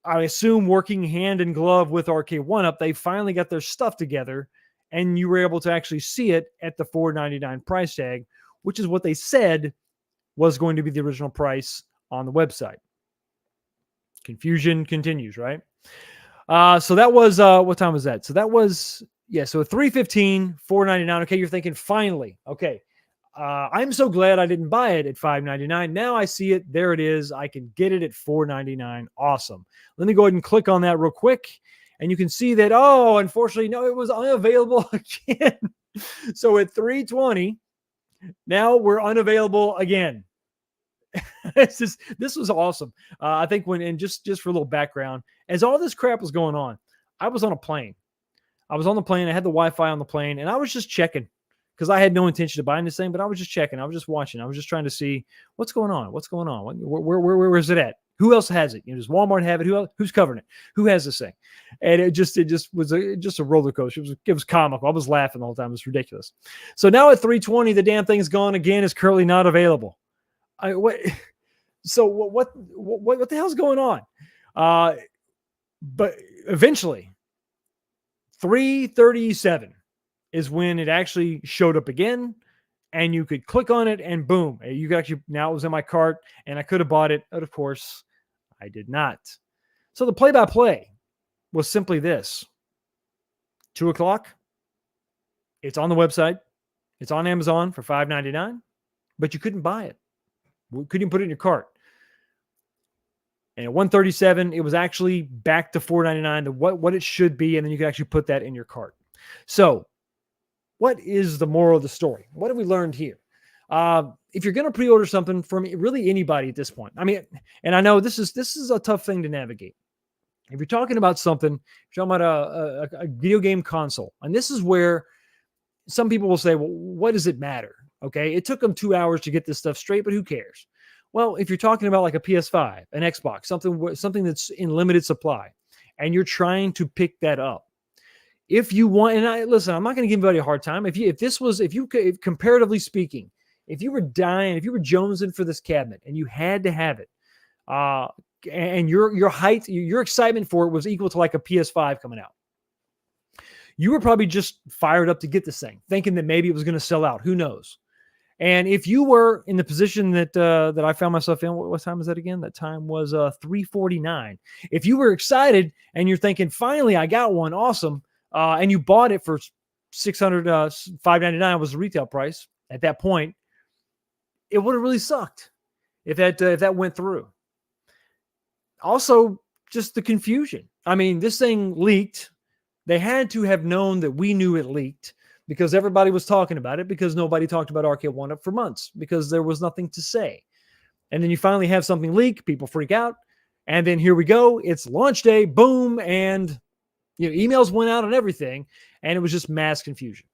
[SPEAKER 1] I assume working hand in glove with Arcade1up, they finally got their stuff together, and you were able to actually see it at the $4.99 price tag, which is what they said was going to be the original price on the website. Confusion continues, right? So that was what time was that? So that was, yeah, so 315, $4.99. Okay, you're thinking, finally, okay. I'm so glad I didn't buy it at $5.99. Now I see it. There it is. I can get it at $4.99. Awesome. Let me go ahead and click on that real quick. And you can see that, oh, unfortunately, no, it was unavailable again. So at 320, now we're unavailable again. This was awesome. I think and just for a little background, as all this crap was going on, I was on a plane. I was on the plane. I had the Wi-Fi on the plane, and I was just checking, because I had no intention of buying this thing, but I was just checking. I was just watching. I was just trying to see what's going on. What's going on? Where is it at? Who else has it? Does Walmart have it? Who's covering it? Who has this thing? And it just was a roller coaster. It was comical. I was laughing the whole time. It was ridiculous. So now at 320, the damn thing's gone again. It's currently not available. So what the hell's going on? But eventually, 337 is when it actually showed up again, and you could click on it, and boom, you could actually, now it was in my cart, and I could have bought it, but of course I did not. So the play-by-play was simply this: 2 o'clock. It's on the website. It's on Amazon for $5.99, but you couldn't buy it. Couldn't even put it in your cart. And at 137, it was actually back to $4.99, what it should be, and then you can actually put that in your cart. So what is the moral of the story? What have we learned here? If you're going to pre-order something from really anybody at this point, I mean, and I know this is a tough thing to navigate. If you're talking about something, you're talking about a video game console, and this is where some people will say, well, what does it matter? Okay, it took them 2 hours to get this stuff straight, but who cares? Well, if you're talking about like a PS5, an Xbox, something that's in limited supply, and you're trying to pick that up, if you want, and listen, I'm not going to give anybody a hard time. If comparatively speaking, if you were jonesing for this cabinet and you had to have it, and your excitement for it was equal to like a PS5 coming out, you were probably just fired up to get this thing, thinking that maybe it was going to sell out. Who knows? And if you were in the position that I found myself in, what time was that again? That time was 3:49. If you were excited and you're thinking, finally, I got one, awesome, and you bought it for $5.99 was the retail price at that point, it would have really sucked if that went through. Also, just the confusion. I mean, this thing leaked. They had to have known that we knew it leaked, because everybody was talking about it, because nobody talked about Arcade1up for months, because there was nothing to say. And then you finally have something leak, people freak out, and then here we go. It's launch day, boom, and emails went out and everything, and it was just mass confusion.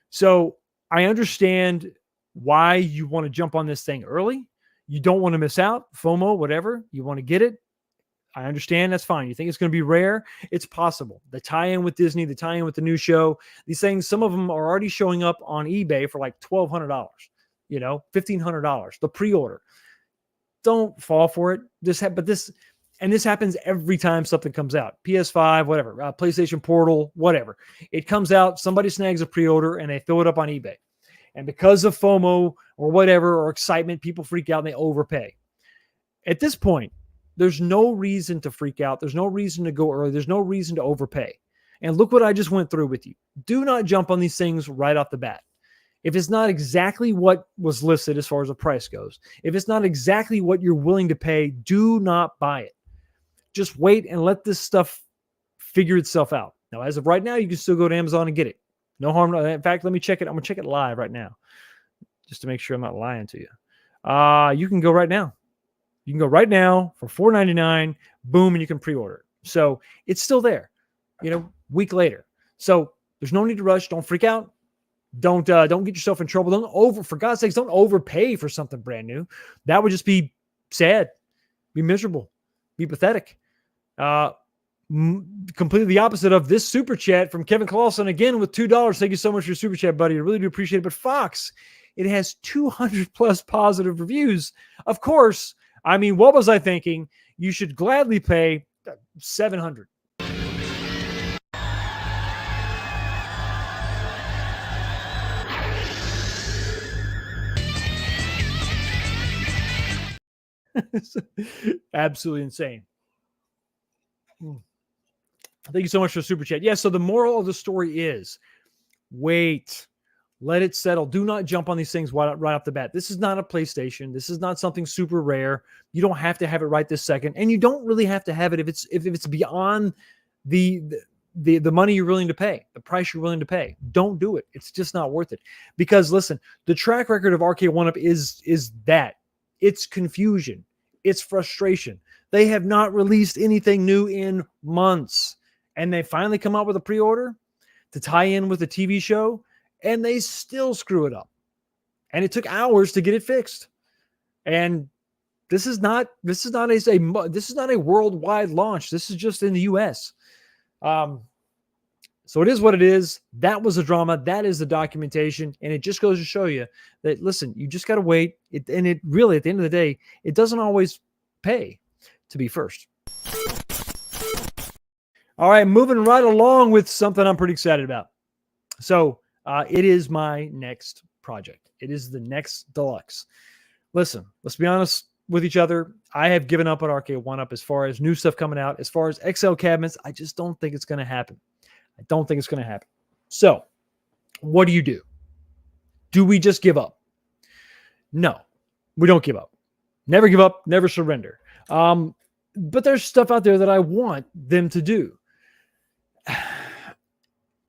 [SPEAKER 1] So I understand why you want to jump on this thing early. You don't want to miss out, FOMO, whatever. You want to get it. I understand. That's fine. You think it's going to be rare? It's possible. The tie-in with Disney, the tie-in with the new show, these things, some of them are already showing up on eBay for like $1,200, $1,500, the pre-order. Don't fall for it. This happens every time something comes out. PS5, whatever, PlayStation Portal, whatever. It comes out, somebody snags a pre-order, and they throw it up on eBay. And because of FOMO or whatever, or excitement, people freak out and they overpay. At this point, there's no reason to freak out. There's no reason to go early. There's no reason to overpay. And look what I just went through with you. Do not jump on these things right off the bat. If it's not exactly what was listed as far as the price goes, if it's not exactly what you're willing to pay, do not buy it. Just wait and let this stuff figure itself out. Now, as of right now, you can still go to Amazon and get it. No harm. In fact, let me check it. I'm going to check it live right now, just to make sure I'm not lying to you. You can go right now. You can go right now for $4.99, boom, and you can pre-order it. So it's still there, week later. So there's no need to rush. Don't freak out. Don't get yourself in trouble. For God's sakes, don't overpay for something brand new. That would just be sad, be miserable, be pathetic. Completely the opposite of this super chat from Kevin Clausen again with $2. Thank you so much for your super chat, buddy. I really do appreciate it. But Fox, it has 200 plus positive reviews. Of course. I mean, what was I thinking? You should gladly pay 700. Absolutely insane. Thank you so much for the super chat. Yeah, so the moral of the story is wait, let it settle. Do not jump on these things right off the bat. This is not a PlayStation. This is not something super rare. You don't have to have it right this second, and you don't really have to have it if it's beyond the money you're willing to pay, the price you're willing to pay. Don't do it. It's just not worth it. Because listen, the track record of Arcade1up is that it's confusion, it's frustration. They have not released anything new in months, and they finally come out with a pre-order to tie in with the TV show, and they still screw it up. And it took hours to get it fixed. And this is not a worldwide launch. This is just in the US. So it is what it is. That was the drama. That is the documentation. And it just goes to show you that, listen, you just got to wait. And it really, at the end of the day, it doesn't always pay to be first. All right, moving right along with something I'm pretty excited about. So it is my next project. It is the next Deluxe. Listen, let's be honest with each other. I have given up on Arcade1up as far as new stuff coming out. As far as XL cabinets, I just don't think it's going to happen. I don't think it's going to happen. So what do? Do we just give up? No, we don't give up. Never give up, never surrender. But there's stuff out there that I want them to do.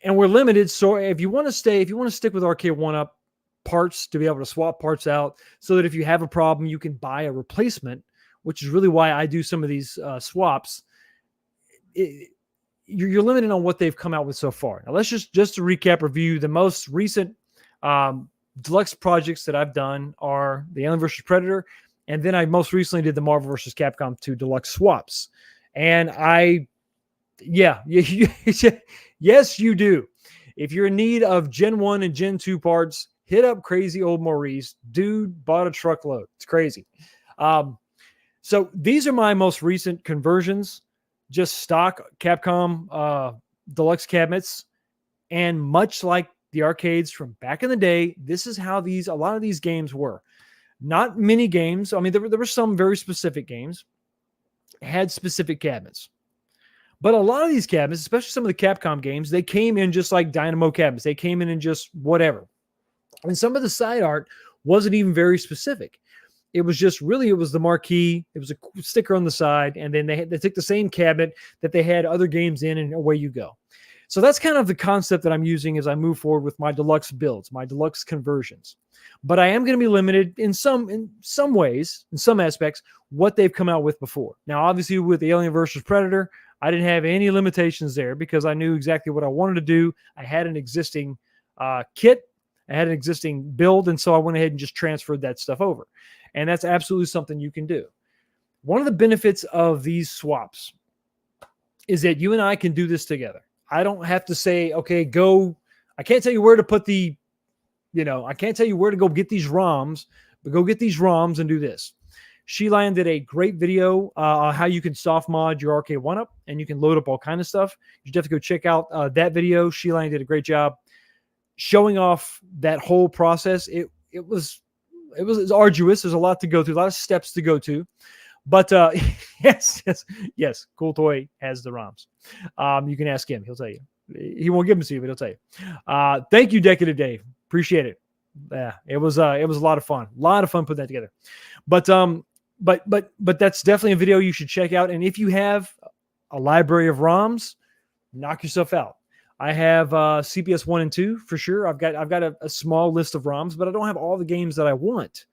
[SPEAKER 1] And we're limited. So if you want to stick with Arcade1up parts to be able to swap parts out so that if you have a problem, you can buy a replacement, which is really why I do some of these swaps. You're limited on what they've come out with so far. Now let's just to recap, review the most recent Deluxe projects that I've done are the Alien vs. Predator. And then I most recently did the Marvel vs. Capcom 2 Deluxe swaps. And yes, you do. If you're in need of Gen 1 and Gen 2 parts, hit up crazy old Maurice. Dude bought a truckload. It's crazy. So these are my most recent conversions, just stock Capcom Deluxe cabinets. And much like the arcades from back in the day, this is how a lot of these games were. Not many games. I mean, there were some very specific games had specific cabinets. But a lot of these cabinets, especially some of the Capcom games, they came in just like Dynamo cabinets. They came in just whatever. And some of the side art wasn't even very specific. It was just really, it was the marquee. It was a sticker on the side. And then they took the same cabinet that they had other games in, and away you go. So that's kind of the concept that I'm using as I move forward with my Deluxe builds, my Deluxe conversions. But I am going to be limited in some ways, in some aspects, what they've come out with before. Now, obviously, with the Alien vs. Predator, I didn't have any limitations there because I knew exactly what I wanted to do. I had an existing kit. I had an existing build, and so I went ahead and just transferred that stuff over. And that's absolutely something you can do. One of the benefits of these swaps is that you and I can do this together. I don't have to say, okay, go. I can't tell you where to put I can't tell you where to go get these ROMs, but go get these ROMs and do this. Sheline did a great video on how you can soft mod your Arcade1up, and you can load up all kinds of stuff. You should definitely go check out that video. Sheline did a great job showing off that whole process. It was arduous. There's a lot to go through, a lot of steps to go to. But yes, Cool Toy has the ROMs. You can ask him. He'll tell you. He won't give them to you, but he'll tell you. Thank you, Decadent Dave. Appreciate it. Yeah, it was a lot of fun. A lot of fun putting that together. But that's definitely a video you should check out. And if you have a library of ROMs, knock yourself out. I have CPS 1 and 2 for sure. I've got a small list of ROMs, but I don't have all the games that I want.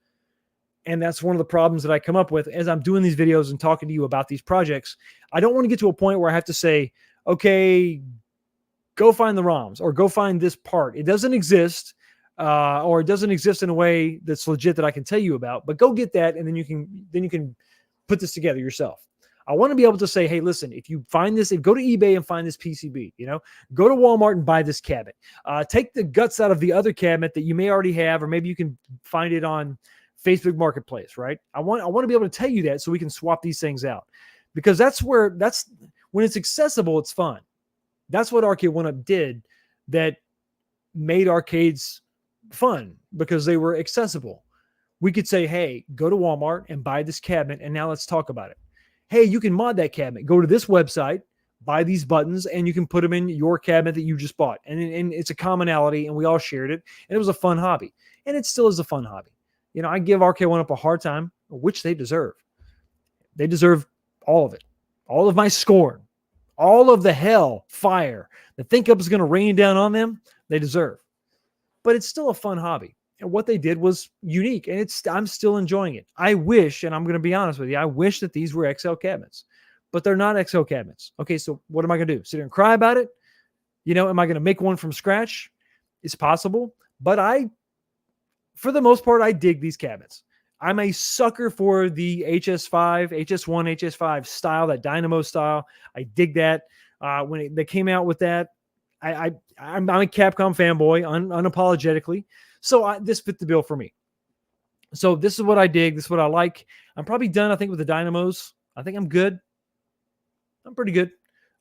[SPEAKER 1] And that's one of the problems that I come up with as I'm doing these videos and talking to you about these projects. I don't want to get to a point where I have to say, okay, go find the ROMs or go find this part. It doesn't exist. or it doesn't exist in a way that's legit that I can tell you about. But go get that, and then you can put this together yourself. I want to be able to say, hey, listen, if you find this, go to eBay and find this PCB, go to Walmart and buy this cabinet. Take the guts out of the other cabinet that you may already have, or maybe you can find it on Facebook Marketplace, right? I want to be able to tell you that so we can swap these things out, because that's when it's accessible, it's fun. That's what Arcade1up did that made arcades fun, because they were accessible. We could say, hey, go to Walmart and buy this cabinet, and now let's talk about it. Hey, you can mod that cabinet. Go to this website, buy these buttons, and you can put them in your cabinet that you just bought. And it's a commonality, and we all shared it, and it was a fun hobby. And it still is a fun hobby. I give Arcade1up a hard time, which they deserve. They deserve all of it. All of my scorn. All of the hell, fire that ThinkUp is going to rain down on them, they deserve. But it's still a fun hobby. And what they did was unique, and I'm still enjoying it. I wish, and I'm going to be honest with you, I wish that these were XL cabinets, but they're not XL cabinets. Okay, so what am I going to do? Sit here and cry about it? Am I going to make one from scratch? It's possible, but for the most part, I dig these cabinets. I'm a sucker for the HS5, HS1, HS5 style, that Dynamo style. I dig that. When they came out with that, I'm a Capcom fanboy, unapologetically. So this fit the bill for me. So this is what I dig. This is what I like. I'm probably done, I think, with the Dynamos. I think I'm good. I'm pretty good.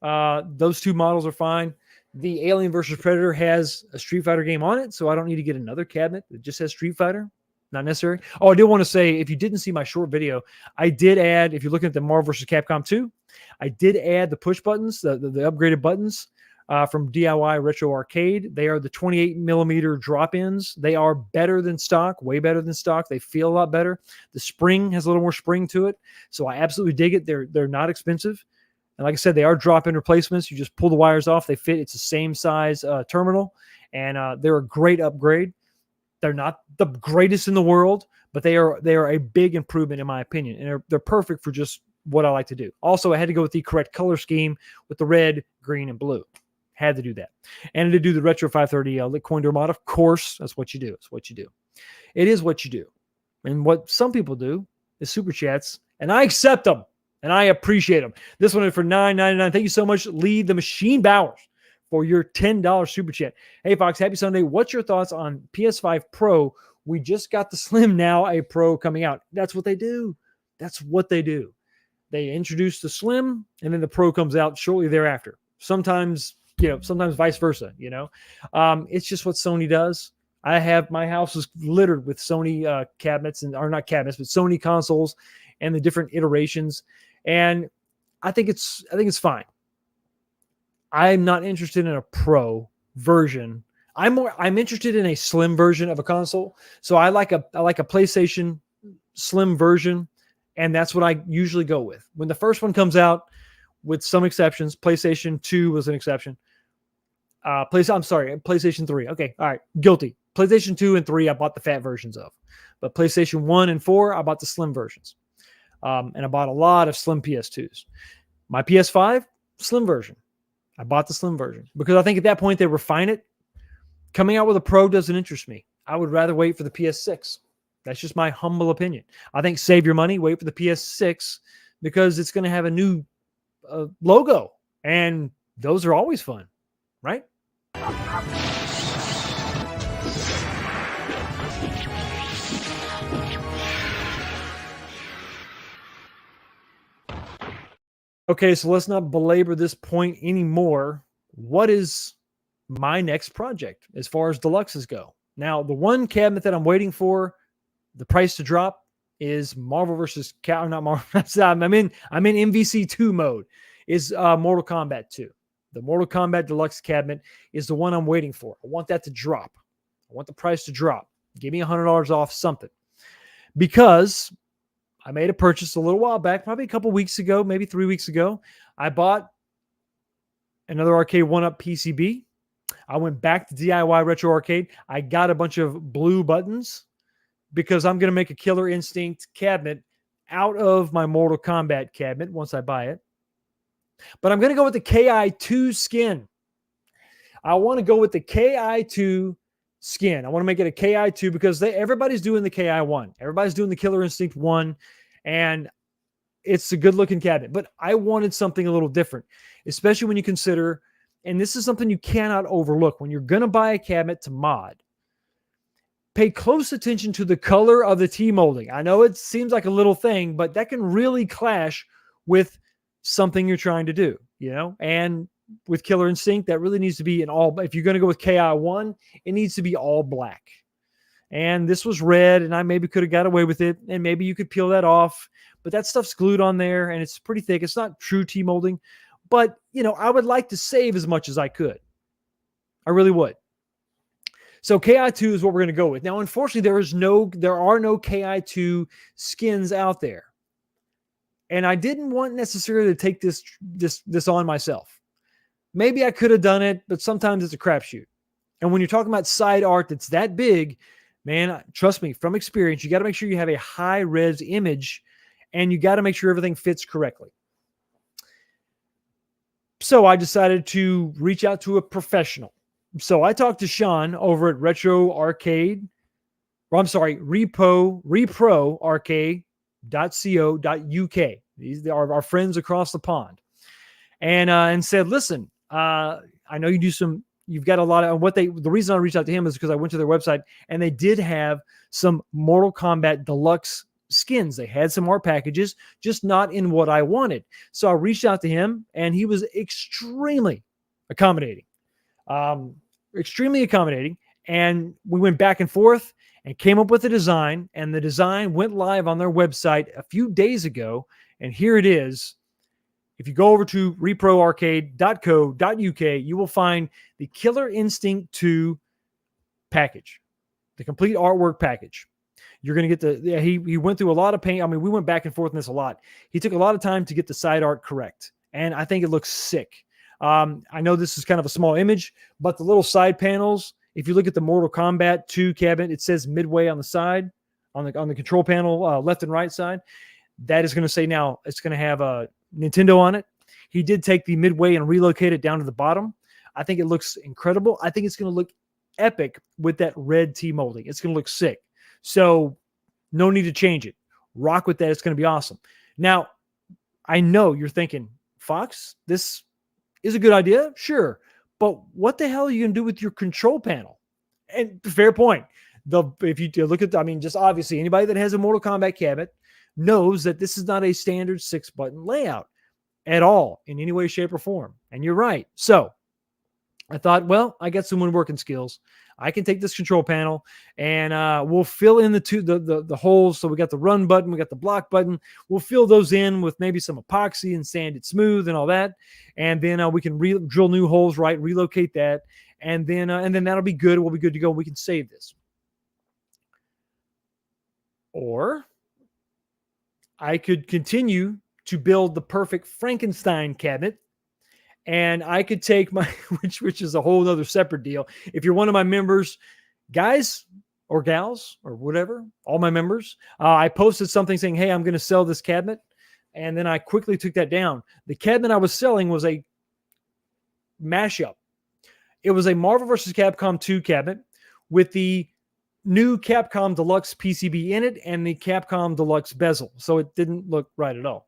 [SPEAKER 1] Those two models are fine. The Alien vs. Predator has a Street Fighter game on it, so I don't need to get another cabinet that just has Street Fighter. Not necessary. Oh, I did want to say, if you didn't see my short video, I did add, if you're looking at the Marvel vs. Capcom 2, I did add the push buttons, the upgraded buttons. From DIY Retro Arcade. They are the 28 millimeter drop-ins. They are better than stock, way better than stock. They feel a lot better. The spring has a little more spring to it, so I absolutely dig it. They're not expensive, and like I said, they are drop-in replacements. You just pull the wires off. They fit. It's the same size terminal, and they're a great upgrade. They're not the greatest in the world, but they are a big improvement in my opinion, and they're perfect for just what I like to do. Also, I had to go with the correct color scheme with the red, green, and blue. Had to do that. And to do the Retro 530 coin door mod, of course, that's what you do. It's what you do. It is what you do. And what some people do is super chats, and I accept them, and I appreciate them. This one is for $9.99. Thank you so much, Lee the Machine Bowers, for your $10 super chat. Hey, Fox, happy Sunday. What's your thoughts on PS5 Pro? We just got the Slim, now a Pro coming out. That's what they do. That's what they do. They introduce the Slim, and then the Pro comes out shortly thereafter. Sometimes vice versa, it's just what Sony does. My house is littered with Sony cabinets, or not cabinets, but Sony consoles and the different iterations. And I think it's fine. I'm not interested in a Pro version. I'm interested in a Slim version of a console. So I like a PlayStation Slim version, and that's what I usually go with. When the first one comes out, with some exceptions, PlayStation 2 was an exception. PlayStation 3. Okay, all right, guilty. PlayStation 2 and 3, I bought the fat versions of. But PlayStation 1 and 4, I bought the slim versions. And I bought a lot of slim PS2s. My PS5, slim version. I bought the slim version because I think at that point they refine it. Coming out with a Pro doesn't interest me. I would rather wait for the PS6. That's just my humble opinion. I think save your money, wait for the PS6 because it's going to have a new logo. And those are always fun, right? Okay, so let's not belabor this point anymore. What is my next project as far as deluxes go? Now, the one cabinet that I'm waiting for the price to drop is Marvel versus not Marvel. I'm in MVC 2 mode. Is Mortal Kombat 2. The Mortal Kombat Deluxe cabinet is the one I'm waiting for. I want that to drop. I want the price to drop. Give me $100 off something. Because I made a purchase a little while back, probably a couple weeks ago, maybe 3 weeks ago. I bought another Arcade1up PCB. I went back to DIY Retro Arcade. I got a bunch of blue buttons because I'm going to make a Killer Instinct cabinet out of my Mortal Kombat cabinet once I buy it. But I'm going to go with the KI2 skin. I want to go with the KI2 skin. I want to make it a KI2 because everybody's doing the KI1. Everybody's doing the Killer Instinct 1, and it's a good looking cabinet. But I wanted something a little different, especially when you consider, and this is something you cannot overlook, when you're going to buy a cabinet to mod, pay close attention to the color of the T-molding. I know it seems like a little thing, but that can really clash with something you're trying to do, you know? And with Killer Instinct, that really needs to be an all, if you're going to go with KI1, it needs to be all black. And this was red, and I maybe could have got away with it, and maybe you could peel that off, but that stuff's glued on there, and it's pretty thick. It's not true T-molding, but, you know, I would like to save as much as I could. I really would. So KI2 is what we're going to go with. Now, unfortunately, there are no KI2 skins out there. And I didn't want necessarily to take this on myself. Maybe I could have done it, but sometimes it's a crapshoot. And when you're talking about side art that's that big, man, trust me, from experience, you got to make sure you have a high res image, and you got to make sure everything fits correctly. So I decided to reach out to a professional. So I talked to Sean over at ReproArcade.co.uk. These are our friends across the pond, and said, listen, I know you've got a lot of the reason I reached out to him is because I went to their website and they did have some Mortal Kombat Deluxe skins. They had some art packages, just not in what I wanted. So I reached out to him, and he was extremely accommodating. And we went back and forth and came up with a design, and the design went live on their website a few days ago, and here it is. If you go over to reproarcade.co.uk, you will find the Killer Instinct 2 package, the complete artwork package. You're going to get he went through a lot of paint. I mean, we went back and forth on this a lot. He took a lot of time to get the side art correct, and I think it looks sick. I know this is kind of a small image, but the little side panels, if you look at the Mortal Kombat 2 cabinet, it says Midway on the side, on the control panel, left and right side. That is going to say now it's going to have a Nintendo on it. He did take the Midway and relocate it down to the bottom. I think it looks incredible. I think it's going to look epic with that red T-molding. It's going to look sick. So no need to change it. Rock with that. It's going to be awesome. Now, I know you're thinking, Fox, this is a good idea. Sure. But what the hell are you going to do with your control panel? And fair point. If you look at, just obviously anybody that has a Mortal Kombat cabinet knows that this is not a standard 6-button layout at all in any way, shape, or form. And you're right. So I thought, well, I got some woodworking skills. I can take this control panel and we'll fill in the holes. So we got the run button, we got the block button. We'll fill those in with maybe some epoxy and sand it smooth and all that. And then we can drill new holes, right? Relocate that, and then that'll be good. We'll be good to go. We can save this. Or I could continue to build the perfect Frankenstein cabinet. And I could take my, which is a whole other separate deal. If you're one of my members, guys or gals or whatever, all my members, I posted something saying, hey, I'm going to sell this cabinet. And then I quickly took that down. The cabinet I was selling was a mashup. It was a Marvel vs. Capcom 2 cabinet with the new Capcom Deluxe PCB in it and the Capcom Deluxe bezel. So it didn't look right at all.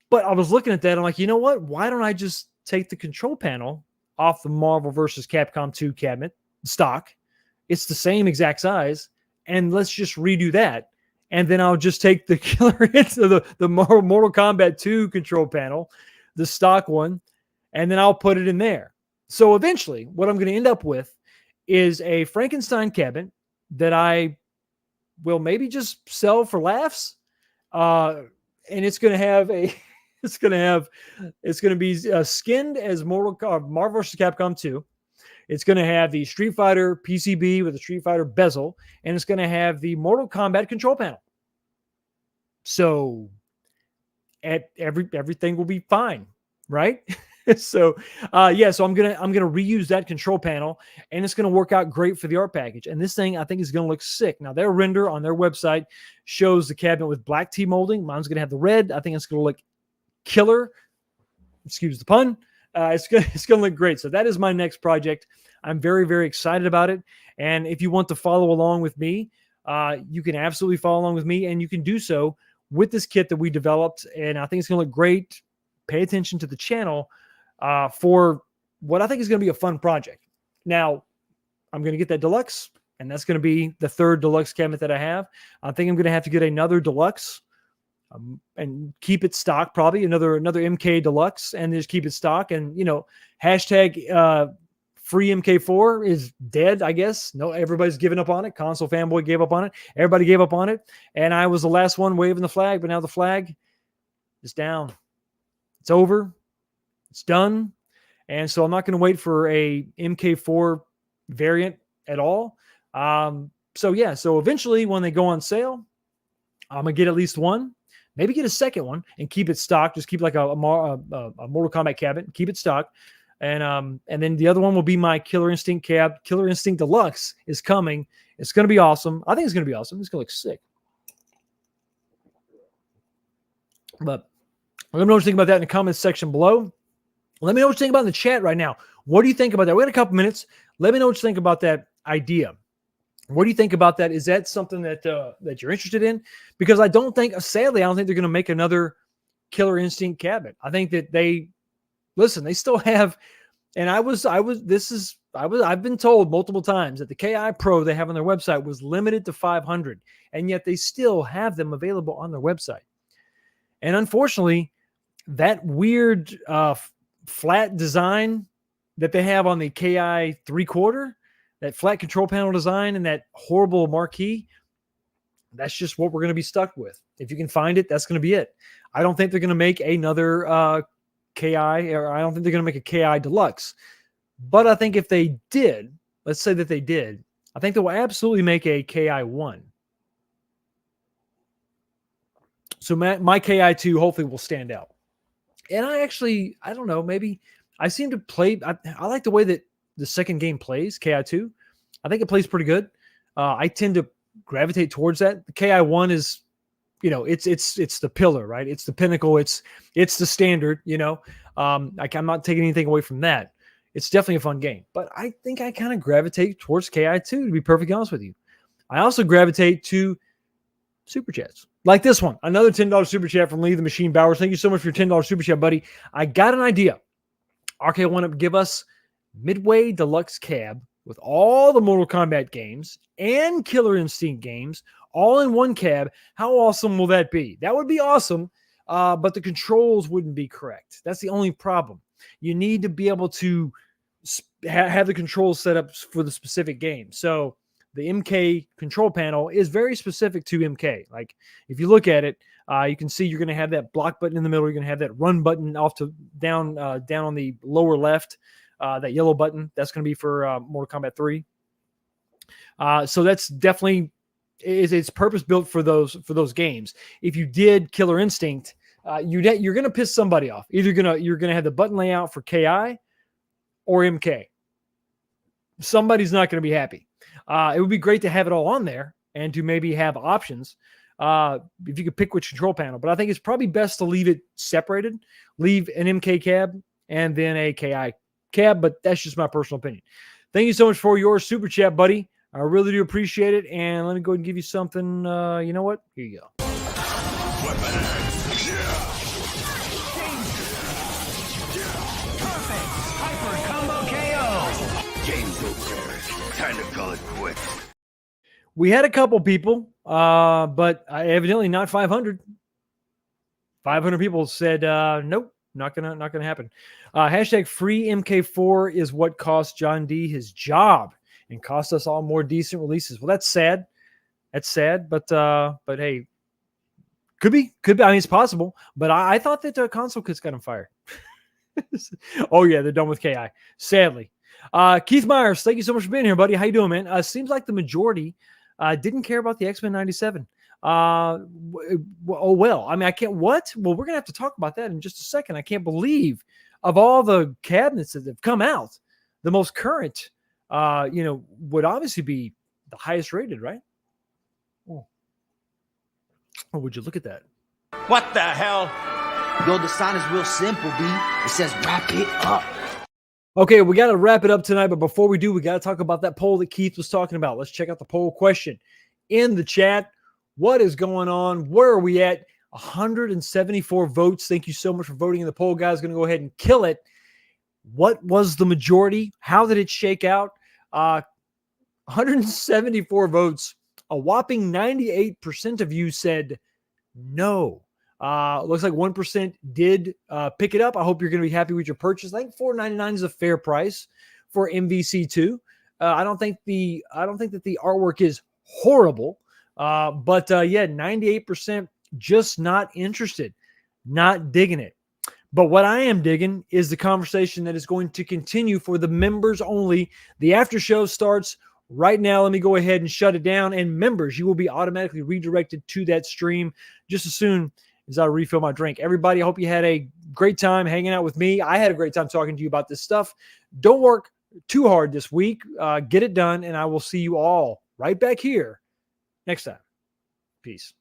[SPEAKER 1] But I was looking at that. I'm like, you know what? Why don't I just take the control panel off the Marvel vs. Capcom 2 cabinet stock? It's the same exact size. And let's just redo that. And then I'll just take the killer into the Mortal Kombat 2 control panel, the stock one, and then I'll put it in there. So eventually, what I'm going to end up with is a Frankenstein cabinet that I will maybe just sell for laughs. And it's going to have a... It's going to be skinned as Marvel vs. Capcom 2. It's going to have the Street Fighter PCB with the Street Fighter bezel, and it's going to have the Mortal Kombat control panel. So everything will be fine, right? So I'm gonna reuse that control panel, and it's gonna work out great for the art package. And this thing I think is gonna look sick. Now their render on their website shows the cabinet with black T molding. Mine's gonna have the red. I think it's gonna look killer. Excuse the pun. It's gonna look great. So that is my next project. I'm very, very excited about it. And if you want to follow along with me, you can absolutely follow along with me, and you can do so with this kit that we developed. And I think it's going to look great. Pay attention to the channel for what I think is going to be a fun project. Now, I'm going to get that deluxe, and that's going to be the third deluxe cabinet that I have. I think I'm going to have to get another deluxe and keep it stock, probably another MK deluxe, and just keep it stock. And, you know, hashtag free MK4 is dead, I guess. No, everybody's given up on it. Console fanboy gave up on it. Everybody gave up on it. And I was the last one waving the flag, but now the flag is down. It's over. It's done. And so I'm not going to wait for a MK4 variant at all. So yeah, so eventually when they go on sale, I'm going to get at least one, maybe get a second one and keep it stock. Just keep like a Mortal Kombat cabinet, keep it stock. And then the other one will be my Killer Instinct cab. Killer Instinct Deluxe is coming. It's going to be awesome. I think it's going to be awesome. It's going to look sick. But let me know what you think about that in the comments section below. Let me know what you think about in the chat right now. What do you think about that? We got a couple minutes. Let me know what you think about that idea. What do you think about that? Is that something that that you're interested in? Because I don't think, sadly, I don't think they're going to make another Killer Instinct cabinet. I think that they still have, and I've been told multiple times that the KI Pro they have on their website was limited to 500, and yet they still have them available on their website. And unfortunately, that weird flat design that they have on the KI 3/4, that flat control panel design and that horrible marquee, that's just what we're going to be stuck with. If you can find it, that's going to be it. I don't think they're going to make another KI, or I don't think they're going to make a KI Deluxe. But I think if they did, let's say that they did, I think they will absolutely make a KI 1. So my KI 2 hopefully will stand out. And I don't know, maybe I seem to play, I like the way that the second game plays, KI 2. I think it plays pretty good. I tend to gravitate towards that. The KI 1 is, you know, it's the pillar, right? It's the pinnacle. It's the standard, you know. I'm not taking anything away from that. It's definitely a fun game. But I think I kind of gravitate towards KI 2, to be perfectly honest with you. I also gravitate to super chats. Like this one, another $10 super chat from Lee the Machine Bowers. Thank you so much for your $10 super chat, buddy. I got an idea. Arcade1up, give us Midway Deluxe Cab with all the Mortal Kombat games and Killer Instinct games all in one cab. How awesome will that be? That would be awesome, but the controls wouldn't be correct. That's the only problem. You need to be able to have the controls set up for the specific game. So the MK control panel is very specific to MK. Like if you look at it, you can see you're going to have that block button in the middle. You're going to have that run button off to down on the lower left. That yellow button, that's going to be for Mortal Kombat 3. So that's definitely it's purpose built for those games. If you did Killer Instinct, you're going to piss somebody off. Either you're going to have the button layout for KI or MK. Somebody's not going to be happy. It would be great to have it all on there and to maybe have options if you could pick which control panel. But I think it's probably best to leave it separated. Leave an MK cab and then a KI cab, but that's just my personal opinion. Thank you so much for your super chat, buddy. I really do appreciate it. And let me go ahead and give you something. You know what? Here you go.
[SPEAKER 3] Perfect. Hyper combo KO.
[SPEAKER 4] Game's over. Time to call it quits.
[SPEAKER 1] We had a couple people, but evidently not 500. 500 people said, nope, not gonna happen. Hashtag free MK4 is what cost John D his job and cost us all more decent releases. Well, that's sad. That's sad, but hey, could be. I mean, it's possible. But I thought that the console kits got him fired. Oh yeah, they're done with KI. Sadly, Keith Myers, thank you so much for being here, buddy. How you doing, man? Seems like the majority didn't care about the X-Men 97. Oh well. I mean, I can't. What? Well, we're gonna have to talk about that in just a second. I can't believe of all the cabinets that have come out, the most current, would obviously be the highest rated, right? Oh, would you look at that?
[SPEAKER 3] What the hell?
[SPEAKER 5] Yo, the sign is real simple, B. It says wrap it up.
[SPEAKER 1] Okay, we got to wrap it up tonight, but before we do, we got to talk about that poll that Keith was talking about. Let's check out the poll question in the chat. What is going on? Where are we at? 174 votes. Thank you so much for voting in the poll, guys. Going to go ahead and kill it. What was the majority? How did it shake out? 174 votes. A whopping 98% of you said no. Looks like 1% did pick it up. I hope you're going to be happy with your purchase. I think $4.99 is a fair price for MVC2. I don't think that the artwork is horrible, but yeah, 98% just not interested, not digging it. But what I am digging is the conversation that is going to continue for the members only. The after show starts right now. Let me go ahead and shut it down. And members, you will be automatically redirected to that stream just as soon as I refill my drink. Everybody, I hope you had a great time hanging out with me. I had a great time talking to you about this stuff. Don't work too hard this week. Get it done, and I will see you all right back here next time. Peace.